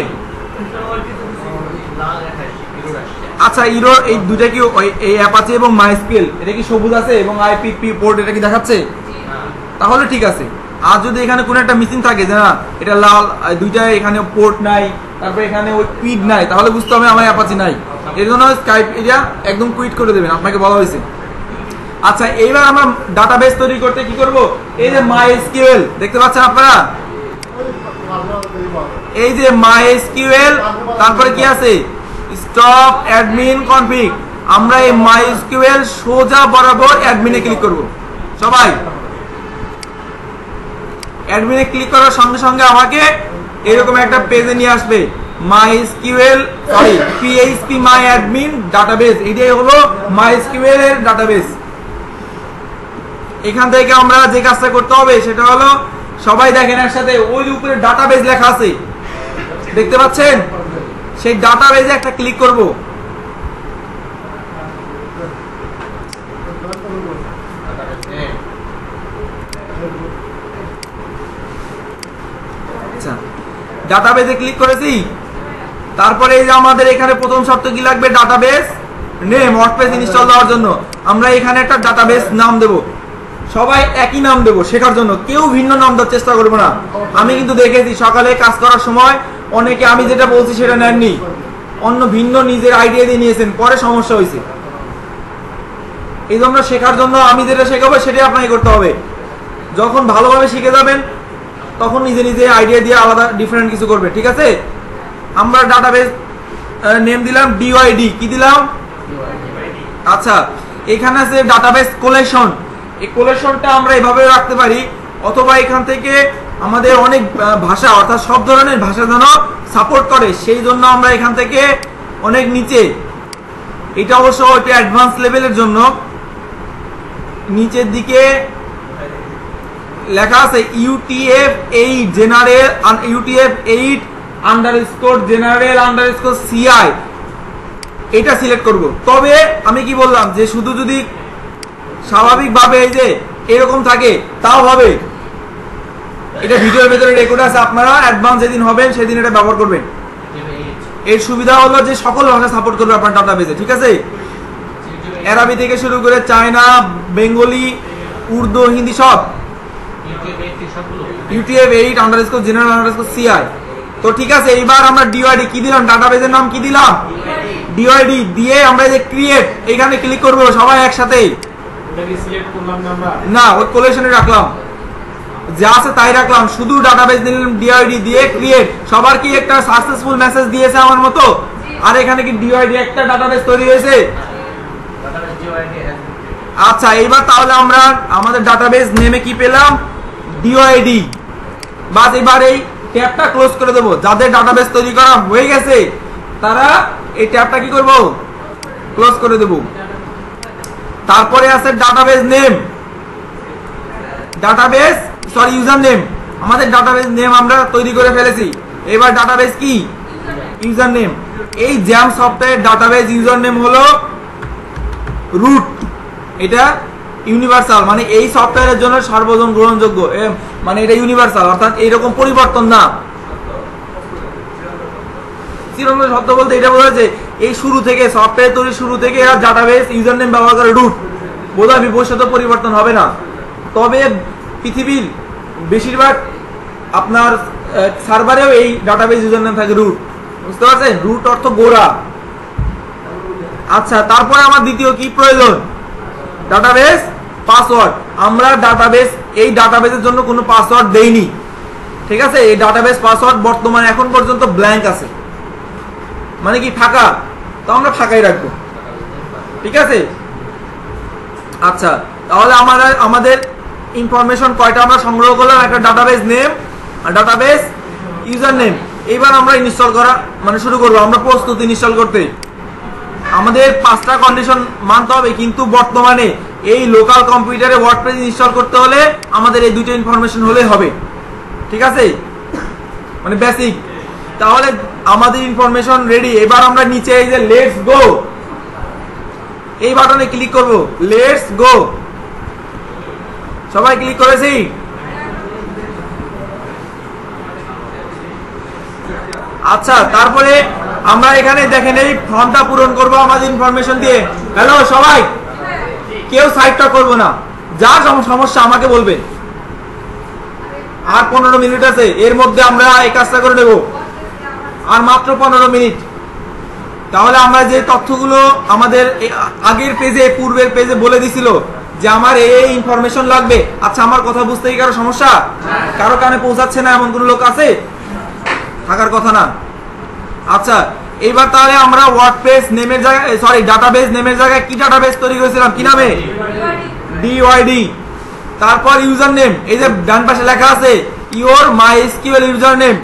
আচ্ছা, ইরোর এই দুটা কি এই অ্যাপাচি এবং মাইস্কেল, এটা কি সবুজ আছে এবং আইপিপি পোর্ট এটা কি দেখাচ্ছে? তাহলে ঠিক আছে। আর যদি এখানে কোনো একটা মিসিং থাকে যে না এটা লাল, দুইটা এখানে পোর্ট নাই, তারপর এখানে ওই কুইট নাই, তাহলে বুঝতে হবে আমার অ্যাপাচি নাই। এর জন্য স্কাইপ এরিয়া একদম কুইট করে দেবেন, আপনাকে বলা হয়েছে। আচ্ছা, এইবার আমরা ডাটাবেস তৈরি করতে কি করব, এই যে মাইএসকিউএল দেখতে পাচ্ছেন আপনারা, এই যে মাইএসকিউএল, তারপরে কি আছে স্টপ অ্যাডমিন কনফিগ। আমরা এই মাইএসকিউএল সোজা বরাবর অ্যাডমিনে ক্লিক করব। সবাই অ্যাডমিনে ক্লিক করার সঙ্গে সঙ্গে আমাকে এরকম একটা পেজে নিয়ে আসবে, মাইএসকিউএল সরি পিএইচপি মাই অ্যাডমিন ডাটাবেস। এটাই হলো মাইএসকিউএল এর ডাটাবেস। এখান থেকে আমরা যে কাজটা করতে হবে সেটা হলো, সবাই দেখেন একসাথে, ওই উপরে ডাটাবেস লেখা আছে দেখতে পাচ্ছেন, সেই ডাটাবেসে একটা ক্লিক করব। আচ্ছা, ডাটাবেসে ক্লিক করেছি। তারপরে এই যে আমাদের এখানে প্রথম শর্ত কি লাগবে, ডাটাবেস নেম, ওয়ার্ডপ্রেস ইনস্টল দেওয়ার জন্য আমরা এখানে একটা ডাটাবেস নাম দেব। সবাই একই নাম দেবো শেখার জন্য, কেউ ভিন্ন নাম দেওয়ার চেষ্টা করবো না। আমি কিন্তু দেখেছি সকালে কাজ করার সময় অনেকে আমি যেটা বলছি সেটা নেননি, অন্য ভিন্ন নিজের আইডিয়া দিয়ে নিয়েছেন, পরে সমস্যা হয়েছে। এই জন্য শেখার জন্য আমি যেটা শেখাবো সেটাই আপনাকে করতে হবে। যখন ভালোভাবে শিখে যাবেন তখন নিজে নিজে আইডিয়া দিয়ে আলাদা ডিফারেন্ট কিছু করবে। ঠিক আছে, আমরা ডাটাবেস নেম দিলাম ডিওআইডি, কি দিলাম? আচ্ছা, এখানে আছে ডাটাবেস কোলেকশন। এই কোলেকশনটা আমরা এভাবে রাখতে পারি, অথবা এখান থেকে আমাদের অনেক ভাষা অর্থাৎ সব ধরনের ভাষা যেন সাপোর্ট করে, সেই জন্য আমরা এখান থেকে অনেক নিচে, এটা অবশ্য একটা অ্যাডভান্স লেভেলের জন্য, নিচের দিকে লেখা আছে UTF-8 general UTF-8 underscore general underscore CI, এটা সিলেক্ট করব। তবে আমি কি বললাম যে শুধু যদি স্বাভাবিকভাবে এই যে এরকম থাকে তাও হবে, এটা ভিডিওর ভেতরে রেকর্ড আছে, আপনারা অ্যাডভান্স যেদিন হবেন সেদিন এটা ব্যবহার করবেন। এর সুবিধা হলো যে সকল ভাষা সাপোর্ট করবে আপনার ডাটাবেসে। ঠিক আছে, আরবি থেকে শুরু করে চায়না, বেঙ্গলি, উর্দু, হিন্দি সব, UTF-8 underscore general underscore CI। তো ঠিক আছে, এইবার আমরা ডিওআইডি কি দিলাম, ডাটাবেসের নাম কি দিলাম, ডিওআইডি দিয়ে আমরা যে ক্রিয়েট এখানে ক্লিক করব সবাই একসাথে। না, ওই কোলেকশনে রাখলাম, যা আছে তাই রাখলাম, শুধু ডাটাবেস দিলাম ডিওআইডি দিয়ে ক্রিয়েট। সবার কি একটা সাকসেসফুল মেসেজ দিয়েছে আমার মতো? আর এখানে কি ডিওআইডি একটা ডাটাবেস তৈরি হয়েছে? আচ্ছা, এইবার তাহলে আমরা আমাদের ডাটাবেস নেমে কি পেলাম, ডিওআইডি। বাস এবার এই ট্যাবটা ক্লোজ করে দেবো। যাদের ডাটাবেস তৈরি করা হয়ে গেছে তারা এই ট্যাবটা কি করব, ক্লোজ করে দেব। তারপরে আছে database name, database sorry user name. আমাদের ডাটাবেস নেম আমরা তৈরি করে ফেলেছি, এবার ডাটাবেস কি ইউজার নেম। এই jam software database user name হলো রুট, এটা ইউনিভার্সাল, মানে এই সফটওয়্যারের জন্য সর্বজন গ্রহণযোগ্য, মানে এটা ইউনিভার্সাল, অর্থাৎ এইরকম পরিবর্তন না। চিরন্তন সত্য বলতে এটা বোঝাচ্ছে এই শুরু থেকে সফটওয়্যার তৈরি শুরু থেকে এরা ডাটাবেস ইউজার নেম ব্যবহার করে রুট, বোধহয় ভবিষ্যতে পরিবর্তন হবে না। তবে পৃথিবীর বেশিরভাগ আপনার সার্ভারেও এই ডাটাবেস ইউজার নেম থাকে রুট, বুঝতে পারছেন? রুট অর্থ গোড়া। আচ্ছা, তারপরে আমার দ্বিতীয় কি প্রয়োজন, ডাটাবেস পাসওয়ার্ড। আমরা ডাটাবেস এই ডাটাবেসের জন্য কোনো পাসওয়ার্ড দেইনি, ঠিক আছে? এই ডাটাবেস পাসওয়ার্ড বর্তমানে এখন পর্যন্ত ব্ল্যাঙ্ক আছে, মানে কি ফাঁকা, তো আমরা ফাঁকাই রাখবো, ঠিক আছে? আচ্ছা, তাহলে আমাদের ইনফরমেশন কয়টা আমরা সংগ্রহ করলাম, একটা ডাটাবেস নেম আর ডাটাবেস ইউজার নেম। এইবার আমরা ইনস্টল করা মানে শুরু করবো, আমরা প্রস্তুত ইনস্টল করতে। আমাদের 5টা কন্ডিশন মানতে হবে, কিন্তু বর্তমানে এই লোকাল কম্পিউটারে ওয়ার্ডপ্রেস ইনস্টল করতে হলে আমাদের এই দুটো ইনফরমেশন হলে হবে, ঠিক আছে? মানে বেসিক। তাহলে আমাদের ইনফরমেশন রেডি। এবার আমরা নিচে এই যে লেটস গো এই বাটনে ক্লিক করব, লেটস গো। সবাই ক্লিক করেছি? আচ্ছা, তারপরে আমরা এখানে দেখেন এই ফর্মটা পূরণ করব আমাদের ইনফরমেশন দিয়ে। হ্যালো সবাই, কেউ সাইডটা করব না, যা সমস্যা আমাকে বলবেন। আর 15 মিনিট আছে, এর মধ্যে আমরা এই কাজটা করে নেব, আর মাত্র 15 মিনিট। তাহলে আমরা যে তথ্যগুলো আমাদের আগের পেজে পূর্বের পেজে বলে দিছিল যে আমার এই ইনফরমেশন লাগবে, আচ্ছা আমার কথা বুঝতে কি কারো সমস্যা, কারো কানে পৌঁছাচ্ছে না এমন কোন লোক আছে? থাকার কথা না। আচ্ছা, এইবার তাহলে আমরা ওয়ার্ডপ্রেস নেমের জায়গায় সরি ডাটাবেস নেমের জায়গায় কি ডাটাবেস তৈরি করেছিলাম, কি নামে? ডিওয়াইডি। তারপর ইউজার নেম, এই যে ডান পাশে লেখা আছে ইওর মাইএসকিউএল ইউজার নেম।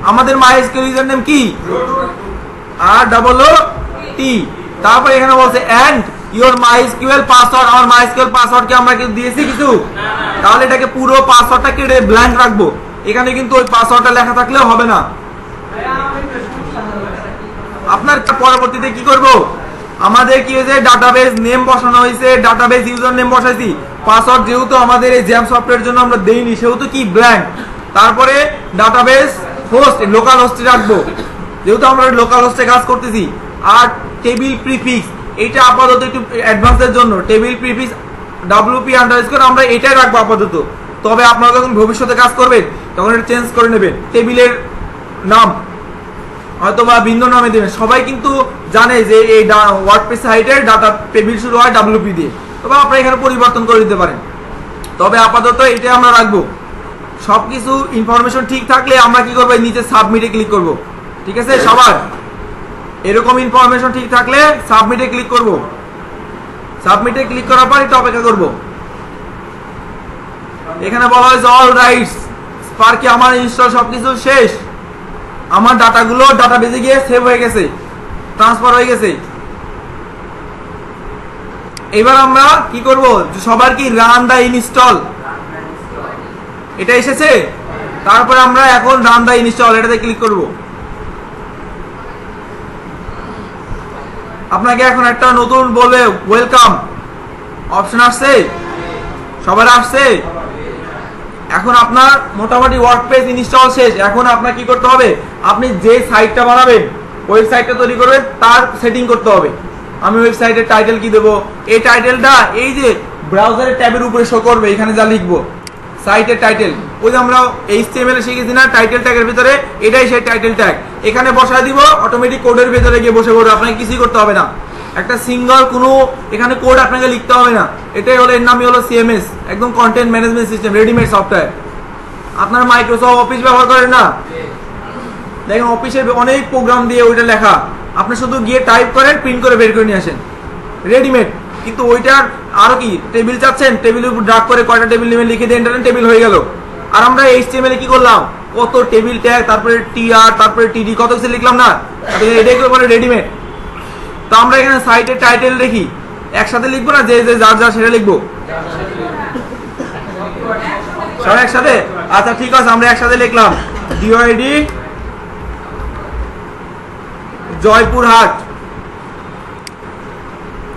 আমাদের মাইএসকিউএল ইউজার নেম কি? আর ডাবল ও টি। তারপর এখানে বলছে এন্ড ইওর মাইএসকিউএল পাসওয়ার্ড। আমার মাইএসকিউএল পাসওয়ার্ডকে আমরা কি দিয়েছি কিছু? তাহলে এটাকে পুরো পাসওয়ার্ডটাকে ব্ল্যাঙ্ক রাখবো, এখানে কিন্তু ওই পাসওয়ার্ডটা লেখা থাকলেও হবে না। আপনার পরবর্তীতে কি করব, আমাদের কি হয়েছে ডাটাবেস নেম বসানো হয়েছে, ডাটাবেস ইউজার নেম বসাইছি, পাসওয়ার্ড যেহেতু আমাদের এই জ্যাম সফটওয়্যারের জন্য আমরা দেইনি সেহেতু কি ব্ল্যাঙ্ক। তারপরে ডাটাবেস হোস্ট লোকাল হোস্টে রাখবো, যেহেতু আমরা লোকাল হোস্টে কাজ করতেছি। আর টেবিল প্রিফিক্স, এইটা আপাতত একটু অ্যাডভান্সের জন্য টেবিল প্রিফিক্স WP আন্ডারস্কোর আমরা এটাই রাখবো আপাতত। তবে আপনারা যখন ভবিষ্যতে কাজ করবেন তখন এটা চেঞ্জ করে নেবেন, টেবিলের নাম হয়তো বা ভিন্ন নামে দেবেন। সবাই কিন্তু জানে যে এই ওয়ার্ডপ্রেস সাইটের ডাটা টেবিল শুরু হয় WP দিয়ে, তবে আপনারা এখানে পরিবর্তন করে দিতে পারেন। তবে আপাতত এটাই আমরা রাখবো। সবকিছু ইনফরমেশন ঠিক থাকলে আমরা কি করবো, নিচে সাবমিটে ক্লিক করব, ঠিক আছে? সবার এরকম ইনফরমেশন ঠিক থাকলে সাবমিটে ক্লিক করব। সাবমিটে ক্লিক করার পর এটা অপেক্ষা করব। এখানে বলা হয়েছে অল রাইটস স্পার্কে আমার ইনস্টল সবকিছু শেষ, আমার ডাটাগুলো ডাটাবেসে গিয়ে সেভ হয়ে গেছে, ট্রান্সফার হয়ে গেছে। এবার আমরা কি করব, সবার কি রান দা ইনস্টল এটা এসেছে। তারপরে আমরা এখন রান দা ইনস্টল এটাতে ক্লিক করব। আপনাকে এখন একটা নতুন বলবে ওয়েলকাম অপশন আসছে, সবার আসছে। এখন আপনার মোটামুটি ওয়ার্ডপ্রেস ইনস্টল শেষ। এখন আপনার কি করতে হবে, আপনি যে সাইটটা বানাবেন ওয়েবসাইটটা তৈরি করবেন তার সেটিং করতে হবে। আমি ওয়েবসাইটের টাইটেল কি দেবো, এই টাইটেলটা এই যে ব্রাউজারের ট্যাবের উপরে শো করবে, এখানে যা লিখবো সাইটের টাইটেল, ওই যে আমরা HTML শিখেছি না টাইটেল ট্যাগের ভিতরে, এটাই সেই টাইটেল ট্যাগ। এখানে বসায় দিব, অটোমেটিক কোডের ভিতরে গিয়ে বসে পড়বে, আপনাকে কিছুই করতে হবে না। একটা সিঙ্গল কোনো এখানে কোড আপনাকে লিখতে হবে না। এটাই হলো, এর নামই হলো CMS, একদম content management system, readymade software. আপনারা মাইক্রোসফট অফিস ব্যবহার করেন না, দেখেন অফিসের অনেক প্রোগ্রাম দিয়ে ওইটা লেখা, আপনি শুধু গিয়ে টাইপ করেন, প্রিন্ট করে বের করে নিয়ে আসেন, রেডিমেড। কিন্তু ওইটার আরো কি টেবিল চাচ্ছেন, টেবিলের উপর ড্রাগ করে কয়টা টেবিল নেবেন লিখে দিয়ে এন্টার টেবিল হয়ে গেল। আর আমরা HTML কি করলাম, কত টেবিল ট্যাগ, তারপরে টিআর, তারপরে টিডি, কত কিছু লিখলাম না, এটাই করে রেডিমেড। তো আমরা এখানে সাইটের টাইটেল দেখি একসাথে লিখবো না, যে যে যার যার সেটা লিখবো সবাই একসাথে? আচ্ছা ঠিক আছে, আমরা একসাথে লিখলাম ডিওআইডি জয়পুরহাট।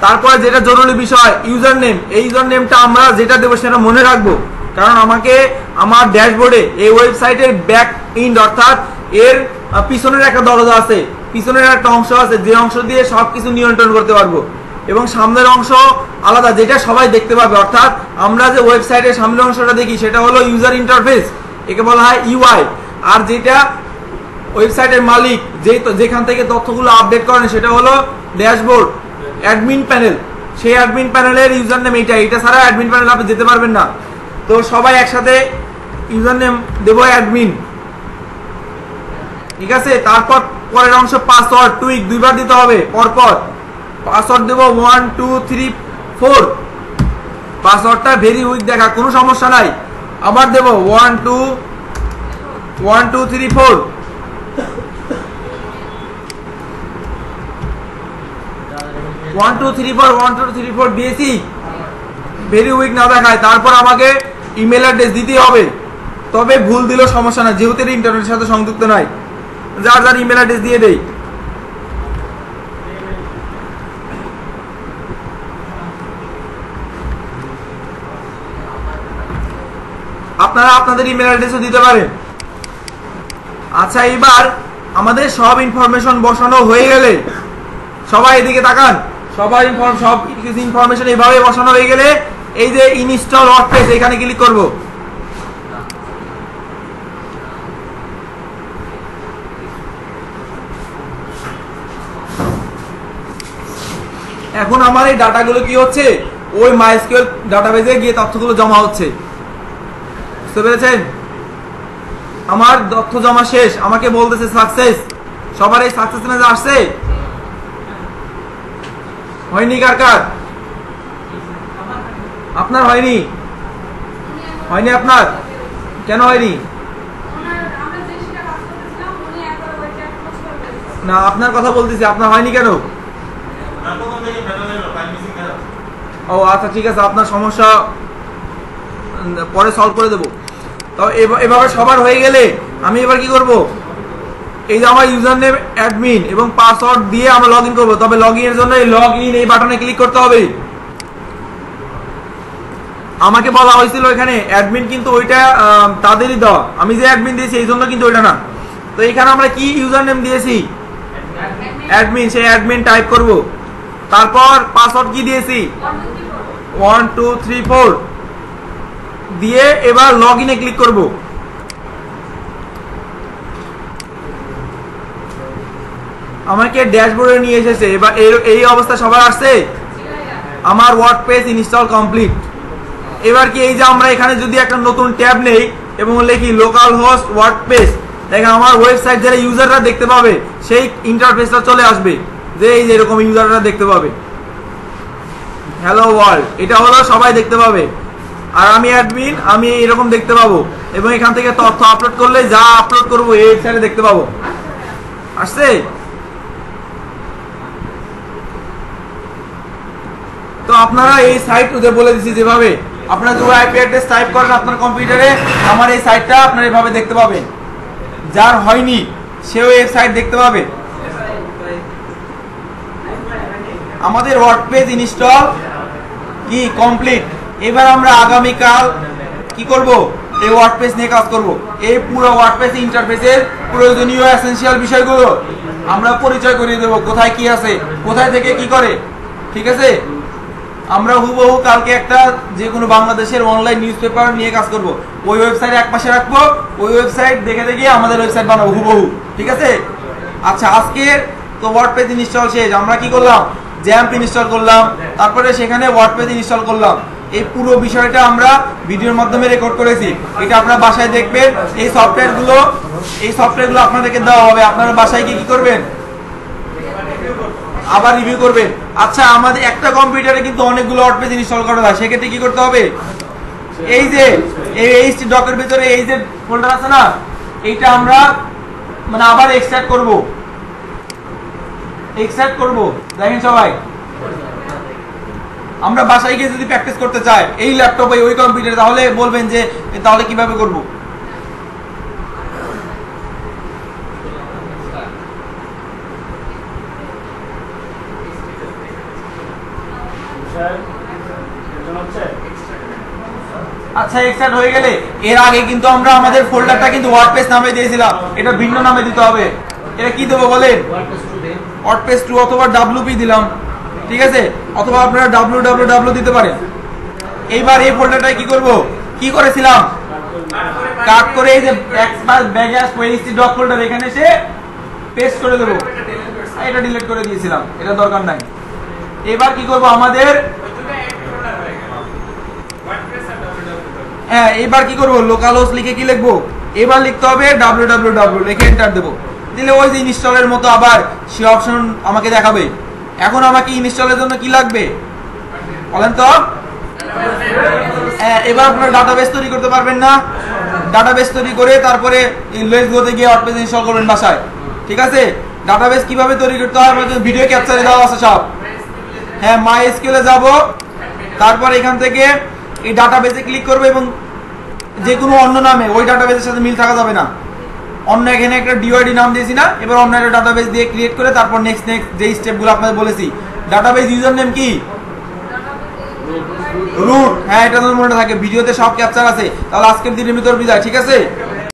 তারপরে যেটা জরুরি বিষয় ইউজার নেম, এই ইউজার নেমটা আমরা যেটা দেবো সেটা মনে রাখবো, কারণ আমাকে আমার ড্যাশবোর্ডে এই ওয়েবসাইটের ব্যাক এন্ড অর্থাৎ এর পিছনের একটা দরজা আছে, পিছনের একটা অংশ আছে যে অংশ দিয়ে সবকিছু নিয়ন্ত্রণ করতে পারবো, এবং সামনের অংশ আলাদা যেটা সবাই দেখতে পাবে। অর্থাৎ আমরা যে ওয়েবসাইটের সামনের অংশটা দেখি সেটা হলো ইউজার ইন্টারফেস, একে বলা হয় ইউআই। আর যেটা ওয়েবসাইটের মালিক যেখান থেকে তথ্যগুলো আপডেট করেন সেটা হলো ড্যাশবোর্ড, অ্যাডমিন প্যানেল। সেই অ্যাডমিন প্যানেলের ইউজার নেম এটা ছাড়া অ্যাডমিন প্যানেল আপনি যেতে পারবেন না। তো সবাই একসাথে ইউজার নেম দেবো অ্যাডমিন, ঠিক আছে। তারপর পরের অংশ পাসওয়ার্ড টুইক দুইবার দিতে হবে পরপর। পাসওয়ার্ড দেবো 1 2 3 4। পাসওয়ার্ডটা ভেরি উইক দেখা, কোনো সমস্যা নাই। আবার দেবো 1 2 3 4। ওয়ান টু থ্রি ফোর দিয়েছি, ভেরি উইক না দেখায়। তারপর আমাকে ইমেল অ্যাড্রেস দিতে হবে, তবে ভুল দিলেও সমস্যা না, যেহেতু ইন্টারনেটের সাথে সংযুক্ত নাই। যার যার ইমেল অ্যাড্রেস দিয়ে দেই। আপনারা আপনাদের ইমেল অ্যাড্রেসও দিতে পারেন। আচ্ছা, এবার আমাদের সব ইনফরমেশন বসানো হয়ে গেলে, সবাই এদিকে তাকান, সবাই সব কিছু ইনফরমেশন এইভাবে বসানো হয়ে গেলে এই যে ইনস্টল ওয়ার্ডপ্রেস এখানে ক্লিক করব। এখন আমার এই ডাটাগুলো কি হচ্ছে, ওই মাইস্কুয়েল ডাটাবেজে গিয়ে তথ্যগুলো জমা হচ্ছে, বুঝতে পেরেছেন? আমার তথ্য জমা শেষ, আমাকে বলতেছে সাকসেস। সবার এই সাকসেস মেসেজ আসছে? হয়নি? কার কার আপনার হয়নি? হয়নি আপনার? কেন হয়নি? না, আপনার কথা বলতেছি, আপনার হয়নি কেন? ও আচ্ছা ঠিক আছে, আপনার সমস্যা পরে সলভ করে দেবো। তো এভাবে সবার হয়ে গেলে আমি এবার কি করব, এই যে আমার ইউজার নেম অ্যাডমিন এবং পাসওয়ার্ড দিয়ে আমরা লগ ইন করবো। তবে লগ ইনের জন্য লগ ইন এই বাটনে ক্লিক করতে হবে। আমাকে বলা হয়েছিল এখানে অ্যাডমিন, কিন্তু ওইটা তাদেরই দেওয়া, আমি যে অ্যাডমিন দিয়েছি এই জন্য কিন্তু ওইটা না। তো এখানে আমরা কি ইউজার নেম দিয়েছি? অ্যাডমিন, সেই অ্যাডমিন টাইপ করব। তারপর পাসওয়ার্ড কি দিয়েছি? 1 2 3 4 দিয়ে এবার লগ ইনে ক্লিক করব। আমাকে ড্যাশবোর্ডে নিয়ে এসেছে। এবার এই অবস্থা সবার আসছে, আমার ওয়ার্ডপ্রেস ইনস্টল কমপ্লিট। এবার কি এই যে আমরা এখানে যদি একটা নতুন ট্যাব নেই এবং লিখি লোকাল হোস্ট ওয়ার্ডপ্রেস, দেখেন আমার ওয়েবসাইট যারা ইউজাররা দেখতে পাবে সেই ইন্টারফেসটা চলে আসবে, যে এই যে এরকম ইউজাররা দেখতে পাবে হ্যালো ওয়ার্ল্ড, এটা হলো সবাই দেখতে পাবে। আর আমি অ্যাডমিন, আমি এরকম দেখতে পাবো, এবং এখান থেকে তথ্য আপলোড করলে যা আপলোড করবো এই ওয়েবসাইটে দেখতে পাবো। আসছে? তো আপনারা এই সাইট বলে দিচ্ছি, যেভাবে আপনারা যে আইপি অ্যাড্রেস টাইপ করেন আপনার কম্পিউটারে, আমার এই সাইটটা আপনারা এইভাবে দেখতে পাবেন। যার হয়নি সেও এই সাইট দেখতে পাবে। আমাদের ওয়ার্ডপ্রেস ইনস্টল কি কমপ্লিট। এবার আমরা আগামীকাল কি করব, এই ওয়ার্ডপ্রেস নিয়ে কাজ করব। এই পুরো ওয়ার্ডপ্রেস ইন্টারফেসের প্রয়োজনীয় এসেনশিয়াল বিষয়গুলো আমরা পরিচয় করিয়ে দেব, কোথায় কি আছে, কোথায় থেকে কি করে, ঠিক আছে? আমরা হুবহু কালকে একটা যে কোনো বাংলাদেশের অনলাইন নিউজ পেপার নিয়ে কাজ করব। ওই ওয়েবসাইট এক পাশে রাখবো, ওই ওয়েবসাইট দেখে দেখে আমাদের ওয়েবসাইট বানাবো হুবহু, ঠিক আছে? আচ্ছা, আজকের তো ওয়ার্ডপ্রেস ইনস্টল শেষ। আমরা কি করলাম, জ্যাম্প ইনস্টল করলাম, তারপরে সেখানে ওয়ার্ডপ্রেস ইনস্টল করলাম। এই পুরো বিষয়টা আমরা ভিডিওর মাধ্যমে রেকর্ড করেছি, এটা আপনারা বাসায় দেখবেন। এই সফটওয়্যারগুলো আপনাদেরকে দেওয়া হবে, আপনারা বাসায় কি করবেন, আবার রিভিউ করবেন। আচ্ছা, আমাদের একটা কম্পিউটারে কিন্তু অনেকগুলো ওয়ার্ডপ্রেস ইনস্টল করা যায়, সেক্ষেত্রে কি করতে হবে, এই যে এই ডকের ভিতরে এই যে ফোল্ডার আছে না, এইটা আমরা মানে আবার এক্সট্রাক্ট করব দেখেন সবাই, আমরা বাসায় গিয়ে যদি প্র্যাকটিস করতে চাই এই ল্যাপটপে ওই কম্পিউটারে, তাহলে বলবেন যে তাহলে কিভাবে করব? আচ্ছা, এক্সট্রাক্ট হয়ে গেলে এর আগে কিন্তু আমরা আমাদের ফোল্ডারটা কিন্তু ওয়ার্ডপ্রেস নামে দিয়েছিলাম, এটা ভিন্ন নামে দিতে হবে। এটা কি দেবো বলেন? ওয়ার্ডপ্রেস 2 অথবা WP দিলাম, ঠিক আছে, অথবা আপনারা www দিতে পারেন। এইবার এই ফোল্ডারটা কি করব, কি করেছিলাম, কাট করে এই যে /ডক ফোল্ডার এখানে এসে পেস্ট করে দেবো। এটা ডিলিট করে দিয়েছিলাম, এটা দরকার নাই। এবার কি করব, আমাদের হ্যাঁ এবার কি করব, লোকাল হোস্ট লিখে কি লিখবো, এবার লিখতে হবে www লিখে এন্টার দেবো। দিলে ওই যে ইনস্টলের মতো আবার সে অপশন আমাকে দেখাবে। এখন আমাকে ইনস্টলের জন্য কি লাগবে বলেন তো? এবার আপনারা ডাটাবেস তৈরি করতে পারবেন না? ডাটাবেস তৈরি করে তারপরে লেটস গোতে গিয়ে ওয়ার্ডপ্রেস ইনস্টল করবেন বাসায়, ঠিক আছে? ডাটাবেস কিভাবে তৈরি করতে হয় আমাদের ভিডিও ক্যাপচারে দেওয়া আছে সব। হ্যাঁ, MySQL এ যাব, তারপর এখান থেকে এই ডাটাবেসে ক্লিক করব এবং যে কোনো অন্য নামে, ওই ডাটাবেসের সাথে মিল থাকা যাবে না। অন্য এখানে একটা ডিওআইডি নাম দিয়েছি না, এবার অন্য একটা ডাটাবেস দিয়ে ক্রিয়েট করে তারপর নেক্সট যেই স্টেপগুলো আপনাদের বলেছি। ডাটাবেস ইউজার নেম কি? রুট। হ্যাঁ, এটা তো মনে থাকে, ভিডিওতে সব ক্যাপচার আছে। তাহলে আজকের দিনের ভিতর বিদায়, ঠিক আছে?